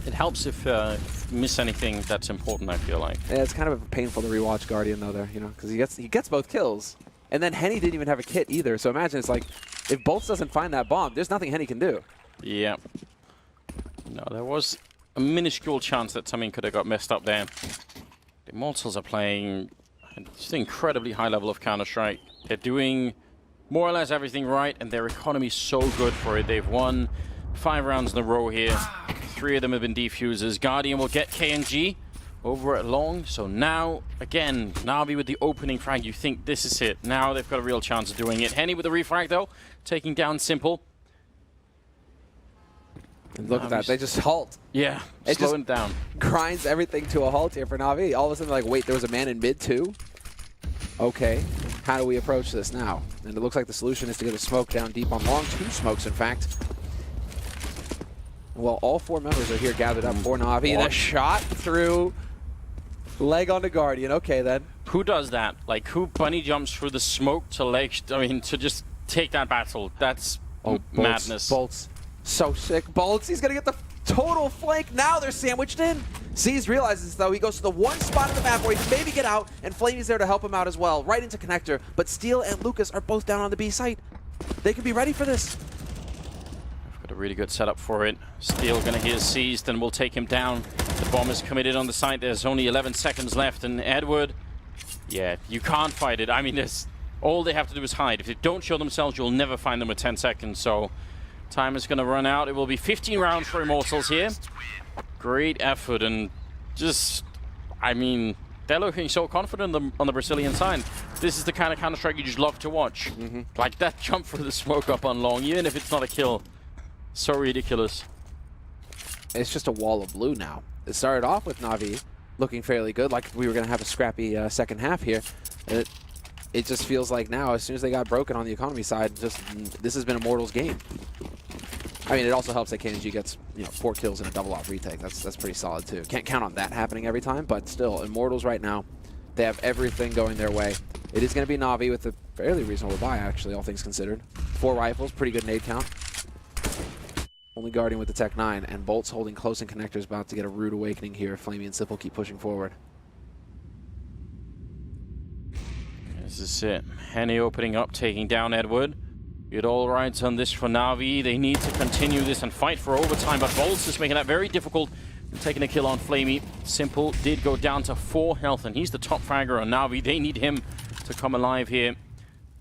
It helps if you miss anything that's important, I feel like. Yeah, it's kind of painful to rewatch Guardian though there, you know, because he gets both kills. And then Henny didn't even have a kit either, so imagine it's like, if Bolts doesn't find that bomb, there's nothing Henny can do. Yeah. No, there was a minuscule chance that something could have got messed up there. The Immortals are playing just an incredibly high level of Counter-Strike. They're doing more or less everything right, and their economy is so good for it. They've won 5 rounds in a row here. 3 of them have been defusers. Guardian will get KNG over at long. So now, again, NaVi with the opening frag. You think this is it. Now they've got a real chance of doing it. Henny with the refrag, though, taking down Simple. And look at that. They just halt. Yeah, it slowing it down. Grinds everything to a halt here for NaVi. All of a sudden, like, wait, there was a man in mid, too? Okay. How do we approach this now? And it looks like the solution is to get a smoke down deep on long. 2 smokes, in fact. Well, all 4 members are here gathered up for NaVi. The shot through leg on the Guardian. Okay, then. Who does that? Like, who bunny jumps through the smoke to leg? I mean, to just take that battle. That's madness. Bolts. So sick. Bolts. He's going to get the total flank. Now they're sandwiched in. Seas realizes, though, he goes to the one spot on the map where he can maybe get out, and Flamey's there to help him out as well. Right into connector. But Steel and Lucas are both down on the B site. They can be ready for this. Got a really good setup for it. Steel going to hear seized and will take him down. The bomb is committed on the site. There's only 11 seconds left, and Edward, yeah, you can't fight it. I mean, all they have to do is hide. If they don't show themselves, you'll never find them with 10 seconds. So time is going to run out. It will be 15 rounds for Immortals here. Great effort, and just, I mean, they're looking so confident on the Brazilian side. This is the kind of Counter-Strike you just love to watch. Like that jump for the smoke up on long, even if it's not a kill. So ridiculous. It's just a wall of blue now. It started off with NaVi looking fairly good, like we were going to have a scrappy second half here. It just feels like now, as soon as they got broken on the economy side, just this has been Immortals' game. I mean, it also helps that KNG gets 4 kills and a double off retake. That's pretty solid too. Can't count on that happening every time, but still, Immortals right now, they have everything going their way. It is going to be NaVi with a fairly reasonable buy, actually, all things considered. 4 rifles, pretty good nade count. Only Guardian with the Tech 9, and Bolts holding close in connectors, about to get a rude awakening here. Flamey and Simple keep pushing forward. This is it. Henny opening up, taking down Edward. It all rides on this for NaVi. They need to continue this and fight for overtime, but Bolts is making that very difficult. Taking a kill on Flamey. Simple did go down to 4 health, and he's the top fragger on NaVi. They need him to come alive here.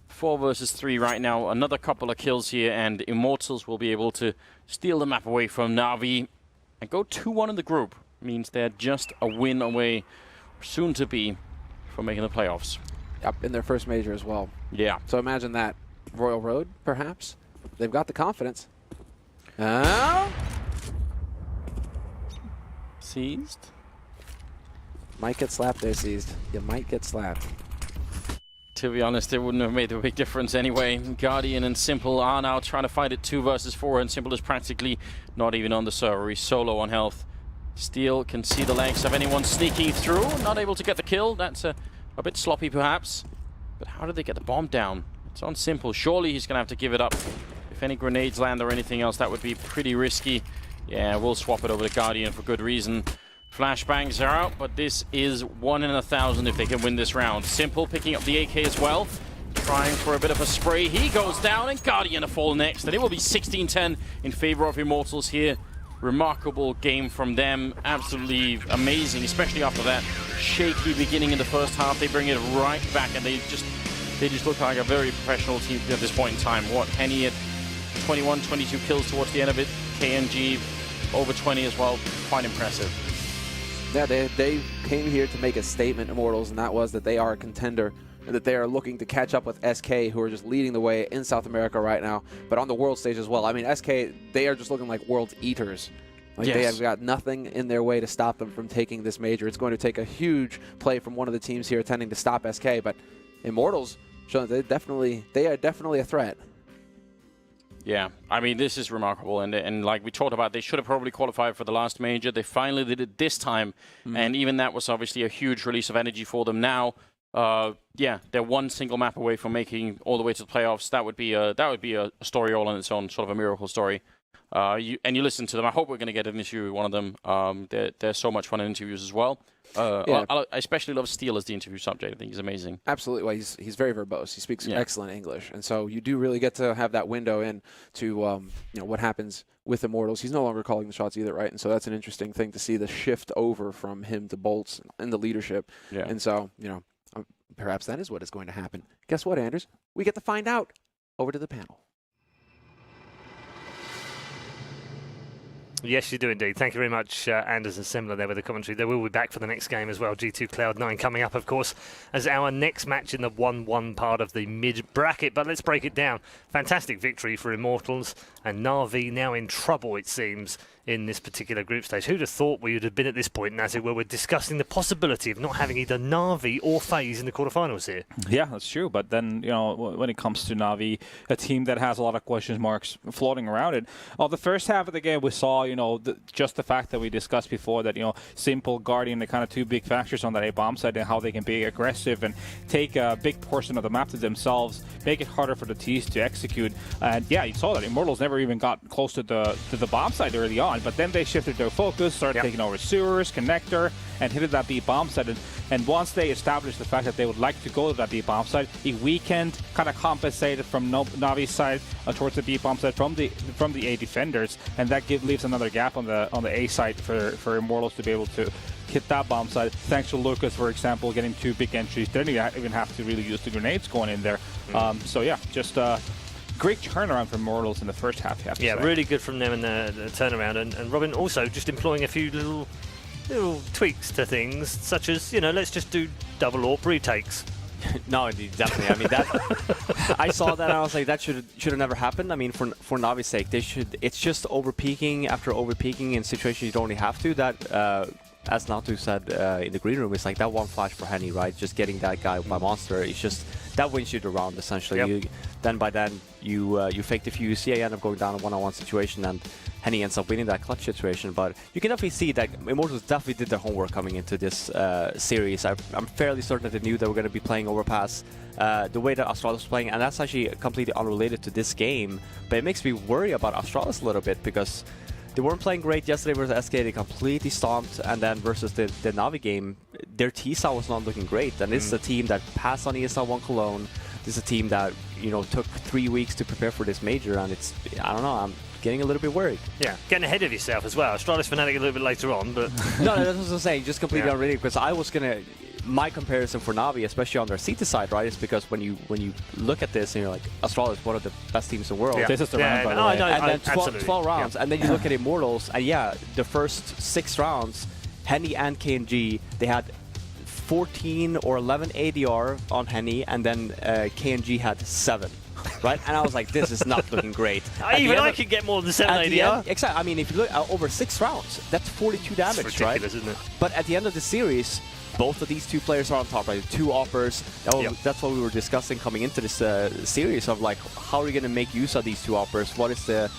4 versus 3 right now. Another couple of kills here, and Immortals will be able to steal the map away from NaVi and go 2-1 in the group. Means they're just a win away, soon to be, from making the playoffs. Yep, in their first major as well. Yeah. So imagine that. Royal Road, perhaps? They've got the confidence. Seized? Might get slapped there, Seized. You might get slapped. To be honest, it wouldn't have made a big difference anyway. Guardian and Simple are now trying to fight it 2 versus 4, and Simple is practically not even on the server. He's solo on health. Steel can see the legs of anyone sneaking through. Not able to get the kill. That's a bit sloppy, perhaps. But how did they get the bomb down? It's on Simple. Surely he's going to have to give it up. If any grenades land or anything else, that would be pretty risky. Yeah, we'll swap it over to Guardian for good reason. Flashbangs are out, but this is 1 in 1,000 if they can win this round. Simple picking up the AK as well. Trying for a bit of a spray. He goes down, and Guardian a fall next. And it will be 16-10 in favor of Immortals here. Remarkable game from them. Absolutely amazing, especially after that shaky beginning in the first half. They bring it right back, and they just look like a very professional team at this point in time. What, Henny at 21, 22 kills towards the end of it. KNG over 20 as well. Quite impressive. Yeah, they came here to make a statement, Immortals, and that was that they are a contender and that they are looking to catch up with SK, who are just leading the way in South America right now, but on the world stage as well. I mean, SK, they are just looking like world eaters. Like, yes. They have got nothing in their way to stop them from taking this major. It's going to take a huge play from one of the teams here attempting to stop SK, but Immortals, they are definitely a threat. Yeah, I mean, this is remarkable, and like we talked about, they should have probably qualified for the last major. They finally did it this time, and even that was obviously a huge release of energy for them. Now, yeah, they're 1 single map away from making all the way to the playoffs. That would be a story all on its own, sort of a miracle story. You listen to them. I hope we're going to get an interview with one of them. They're so much fun in interviews as well. Yeah. I especially love Steel as the interview subject. I think he's amazing. Absolutely. Well, he's very verbose. He speaks excellent English, and so you do really get to have that window in to what happens with Immortals. He's no longer calling the shots either, right? And so that's an interesting thing to see, the shift over from him to Bolts and the leadership. Yeah. And so perhaps that is what is going to happen. Guess what, Anders? We get to find out. Over to the panel. Yes, you do indeed. Thank you very much, Anders and Simler there with the commentary. They will be back for the next game as well. G2 Cloud9 coming up, of course, as our next match in the 1-1 part of the mid-bracket. But let's break it down. Fantastic victory for Immortals, and NaVi now in trouble, it seems, in this particular group stage. Who'd have thought we would have been at this point, Nazi, where we're discussing the possibility of not having either NaVi or FaZe in the quarterfinals here? Yeah, that's true. But then, you know, when it comes to NaVi, a team that has a lot of question marks floating around it. The first half of the game, we saw, you know, just the fact that we discussed before that, you know, Simple, Guardian, the kind of two big factors on that A bomb side, and how they can be aggressive and take a big portion of the map to themselves, make it harder for the T's to execute. And yeah, you saw that Immortals never even got close to the bomb side early on. But then they shifted their focus, started taking over sewers, connector, and hit that B bomb side. And once they established the fact that they would like to go to that B bomb side, a weekend kind of compensated from NaVi's side towards the B bomb side from the A defenders, and that leaves another gap on the A side for Immortals to be able to hit that bomb side. Thanks to Lucas, for example, getting 2 big entries. They didn't even have to really use the grenades going in there. So yeah, just great turnaround from Immortals in the first half. Yeah, really good from them in the turnaround. And Robin also just employing a few little tweaks to things, such as, you know, let's just do double AWP retakes. No, indeed, definitely. I mean, that I saw that and I was like, that should have never happened. I mean, for NaVi's sake, they should. It's just overpeaking after overpeaking in situations you don't really have to. That, as Natu said in the green room, it's like that one flash for Henny, right? Just getting that guy by monster. It's just that wins you the round essentially. Then you fake the fuse. Yeah, you end up going down a one-on-one situation, and Henny ends up winning that clutch situation. But you can definitely see that Immortals definitely did their homework coming into this series. I'm fairly certain that they knew they were going to be playing overpass the way that Astralis was playing, and that's actually completely unrelated to this game. But it makes me worry about Astralis a little bit, because they weren't playing great yesterday versus SK. They completely stomped, and then versus the NaVi game, their T-style was not looking great. And this is a team that passed on ESL 1 Cologne. This is a team that, you know, took 3 weeks to prepare for this major, and it's, I don't know, I'm getting a little bit worried. Yeah, getting ahead of yourself as well. Astralis Fnatic a little bit later on, but... No, that's what I'm saying, just completely unrelated, because I was going to... My comparison for NaVi, especially on their CT side, right, is because when you look at this and you're like, Astralis is one of the best teams in the world. Yeah. This is the round, by the way. And then 12 rounds, and then you look at Immortals, and yeah, the first 6 rounds, Henny and KNG, they had 14 or 11 ADR on Henny, and then KNG had 7. Right, and I was like, this is not looking great. Even I could get more than 7 ADR. Exactly. I mean, if you look over 6 rounds, that's 42 damage, it's ridiculous, right? Isn't it? But at the end of the series, both of these two players are on top, right? 2 offers. That's what we were discussing coming into this series of, like, how are we going to make use of these 2 offers? What is the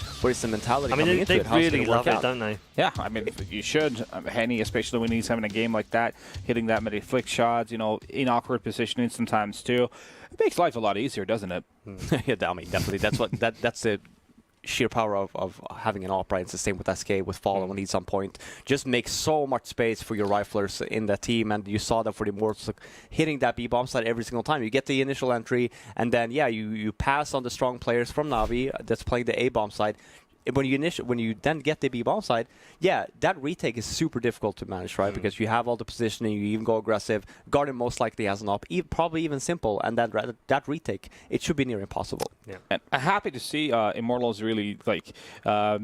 mentality coming into it? They really love it, don't they? Yeah, I mean, you should. Henny, especially when he's having a game like that, hitting that many flick shots, you know, in awkward positioning sometimes too. It makes life a lot easier, doesn't it? Yeah, I mean, definitely. That's the sheer power of having an AWP, right? It's the same with SK, with Fallen when he's on point. Just makes so much space for your riflers in that team, and you saw that for the Immortals, hitting that B bomb side every single time. You get the initial entry, and then you pass on the strong players from NaVi that's playing the A bomb side. When you then get the B bomb side, yeah, that retake is super difficult to manage, right? Because you have all the positioning, you even go aggressive. Guardian most likely has an op, probably even Simple, and that retake, it should be near impossible. Yeah. And I'm happy to see Immortals really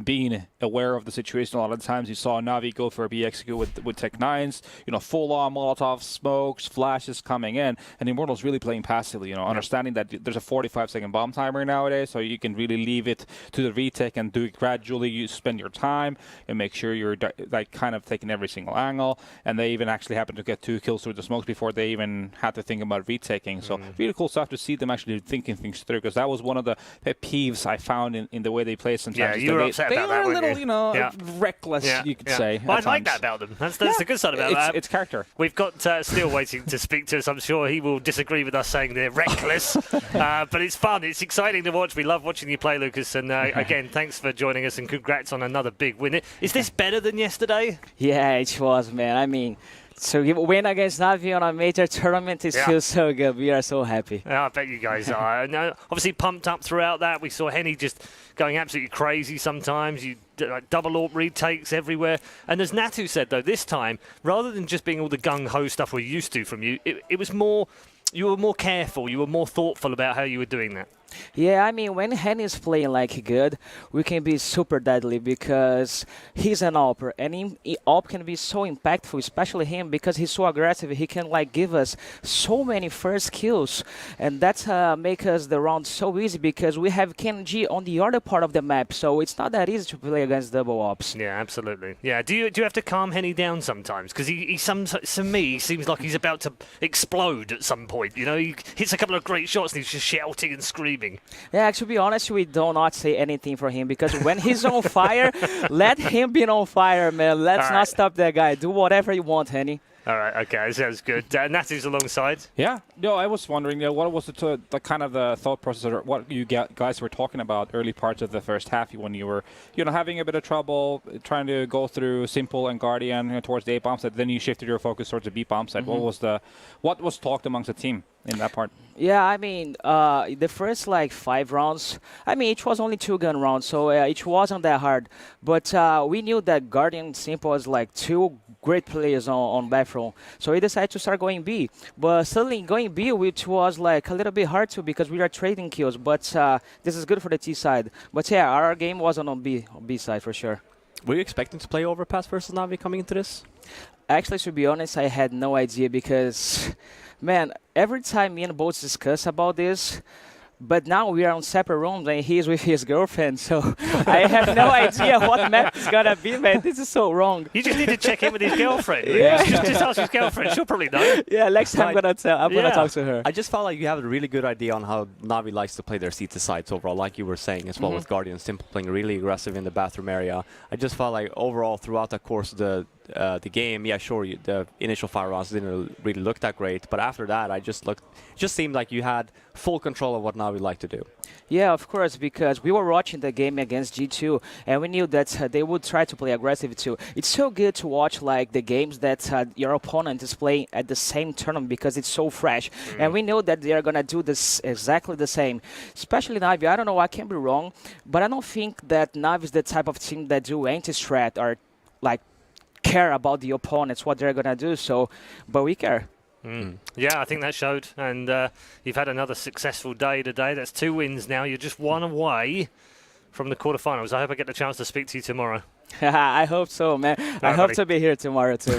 being aware of the situation. A lot of the times you saw NaVi go for a B execute with Tech 9s, you know, full on Molotov smokes, flashes coming in, and Immortals really playing passively, you know, understanding that there's a 45-second bomb timer nowadays, so you can really leave it to the retake and do it gradually. You spend your time and make sure you're like kind of taking every single angle, and they even actually happened to get 2 kills through the smokes before they even had to think about retaking. So really cool stuff to see them actually thinking things through, because that was one of the pet peeves I found in the way they play sometimes. Yeah, you were upset about that, they were a little, you know, reckless, you could say. Well, I like that about them. That's the good side about that. It's character. We've got Steele waiting to speak to us. I'm sure he will disagree with us saying they're reckless, but it's fun. It's exciting to watch. We love watching you play, Lucas, and again, thanks for joining us, and congrats on another big win. Is this better than yesterday? Yeah, it was, man. I mean, so win against NaVi on a major tournament, it feels so good. We are so happy. Yeah, I bet you guys are. And, obviously pumped up throughout that. We saw Henny just going absolutely crazy sometimes. You double AWP retakes everywhere. And as Natu said, though, this time, rather than just being all the gung-ho stuff we're used to from you, it was more... You were more careful. You were more thoughtful about how you were doing that. Yeah, I mean, when Henny is playing like good, we can be super deadly because he's an AWPer, and AWP can be so impactful, especially him, because he's so aggressive. He can like give us so many first kills, and that's make us the round so easy because we have KenG on the other part of the map, so it's not that easy to play against double AWPs. Yeah, absolutely. Yeah, do you have to calm Henny down sometimes? Because to me, he seems like he's about to explode at some point. You know, he hits a couple of great shots and he's just shouting and screaming. Yeah, actually, to be honest, we do not say anything for him because when he's on fire, let him be on fire, man. Let's not stop that guy. Do whatever you want, Henny. All right, okay, that sounds good. Natty's alongside. Yeah, no, I was wondering, what was the kind of the thought process, or what you guys were talking about early parts of the first half when you were, having a bit of trouble trying to go through Simple and Guardian towards the A bomb site, then you shifted your focus towards the B bomb site. What was talked amongst the team in that part? Yeah, I mean, the first 5 rounds, I mean, it was only 2-gun rounds, so it wasn't that hard. But we knew that Guardian and Simple was 2 great players on bathroom, so we decided to start going B. But suddenly going B, which was a little bit hard to because we are trading kills. But this is good for the T side. But yeah, our game wasn't on B side for sure. Were you expecting to play Overpass versus NaVi coming into this? Actually, to be honest, I had no idea because, man, every time me and Bolts discuss about this, but now we are on separate rooms and he is with his girlfriend, so I have no idea what map is gonna be, man. This is so wrong. You just need to check in with his girlfriend. Yeah. Just ask his girlfriend. She'll probably know. Yeah, next time I'm gonna talk to her. I just felt like you have a really good idea on how NaVi likes to play their seat-to-sides overall, like you were saying as well with Guardian Simple playing really aggressive in the bathroom area. I just felt like overall throughout the course of the game, yeah, sure, the initial 5 rounds didn't really look that great, but after that, it just seemed like you had full control of what NaVi like to do. Yeah, of course, because we were watching the game against G2, and we knew that they would try to play aggressive too. It's so good to watch the games that your opponent is playing at the same tournament because it's so fresh, and we know that they are gonna do this exactly the same. Especially NaVi. I don't know, I can be wrong, but I don't think that NaVi is the type of team that do anti-strat or care about the opponents, what they're gonna do. But we care. Yeah, I think that showed, and you've had another successful day today. That's 2 wins now. You're just 1 away from the quarterfinals. I hope I get the chance to speak to you tomorrow. I hope so, man. I hope to be here tomorrow too.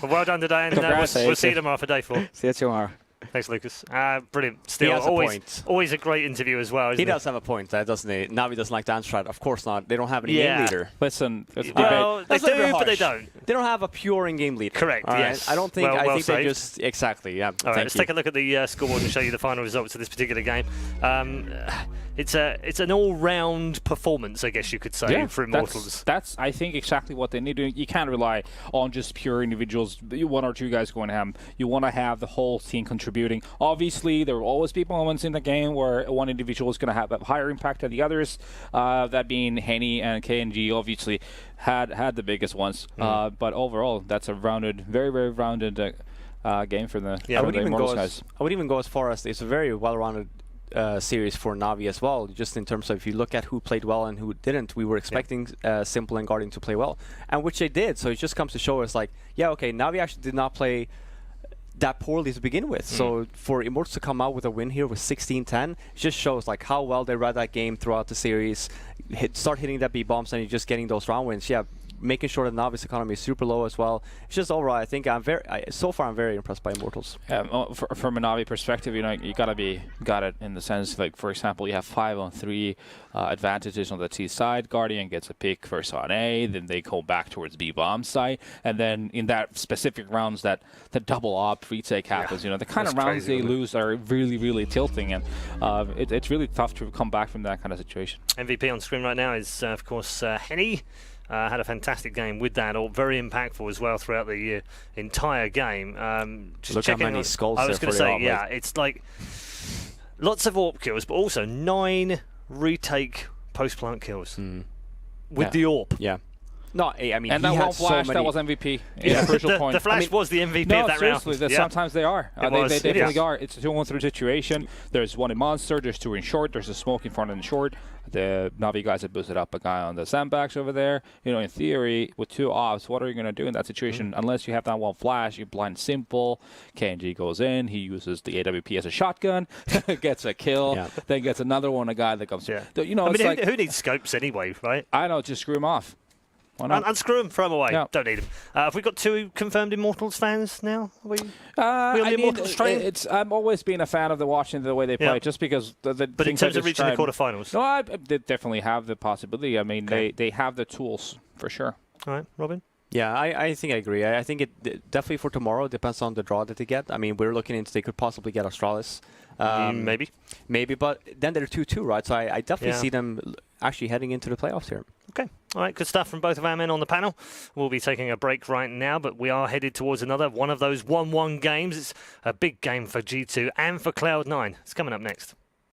Well done today, and we'll see you tomorrow for day 4. See you tomorrow. Thanks, Lucas. Brilliant. Still, he has always a great interview as well, isn't he? He does have a point, doesn't he? NaVi doesn't like to answer that. Of course not. They don't have any game leader. Listen, well, they do, but they don't. They don't have a pure in-game leader. Correct, yes. I don't think. Well, I think saved. they just exactly. Yeah. All right, let's take a look at the scoreboard and show you the final results of this particular game. It's an all-round performance, I guess you could say, for Immortals. That's I think exactly what they need to do. You can't rely on just pure individuals, 1 or 2 guys going ham. You want to have the whole team contributing. Obviously, there will always be moments in the game where one individual is going to have a higher impact than the others. That being Henny and KNG, obviously had the biggest ones. But overall, that's a rounded, very very rounded game for the Immortals guys. I would even go as far as it's a very well-rounded series for NaVi as well, just in terms of if you look at who played well and who didn't. We were expecting Simple and Guardian to play well, and which they did, so it just comes to show us NaVi actually did not play that poorly to begin with. So for Immortals to come out with a win here with 16-10, it just shows how well they read that game throughout the series, start hitting that B bombs, and you're just getting those round wins. Yeah, making sure that NaVi's economy is super low as well. It's just overall, I think so far I'm very impressed by Immortals. From a NaVi perspective, you got it in the sense for example, you have 5-on-3 advantages on the T side. Guardian gets a pick first on A, then they go back towards B bomb side, and then in that specific rounds that the double op retake happens. The kind of rounds they lose are really really tilting, and it's really tough to come back from that kind of situation. MVP on screen right now is of course Henny. Had a fantastic game with that, all very impactful as well throughout the entire game. Just look how many skulls I was going to say, yeah, it's lots of AWP kills, but also 9 retake post-plant kills with the AWP. Yeah. No, I mean, And he that had one flash, so that many. was MVP. Yeah, crucial point. The Flash was the MVP No, of that seriously, round. Yeah. sometimes they are. It was, They it definitely is. are. It's a 2-1-3 situation. There's one in Monster, there's two in short, there's a smoke in front and short. The Navi guys have boosted up a guy on the sandbags over there. You know, in theory, with two offs, what are you going to do in that situation? Unless you have that one flash, you blind simple. KNG goes in, he uses the AWP as a shotgun, gets a kill, then gets another one, a guy that comes. Yeah. You know, I it's mean, like, who needs scopes anyway, right? I know, just screw him off. Why not? Unscrew them, throw them away. Yeah. Don't need them. Have we got two confirmed Immortals fans now? Are we on the I mean, Immortals train? I'm always been a fan of watching the way they play, Yeah. just because the But in things I terms of reaching the described- quarterfinals? No, they definitely have the possibility. I mean, Okay. they have the tools for sure. All right, Robin? Yeah, I think I agree. I think it definitely for tomorrow depends on the draw that they get. I mean, we're looking into they could possibly get Astralis. Maybe. Maybe, but then they're 2-2, right? So I definitely Yeah. see them actually heading into the playoffs here. Okay. All right, good stuff from both of our men on the panel. We'll be taking a break right now, but we are headed towards another one of those 1-1 games. It's a big game for G2 and for Cloud9. It's coming up next.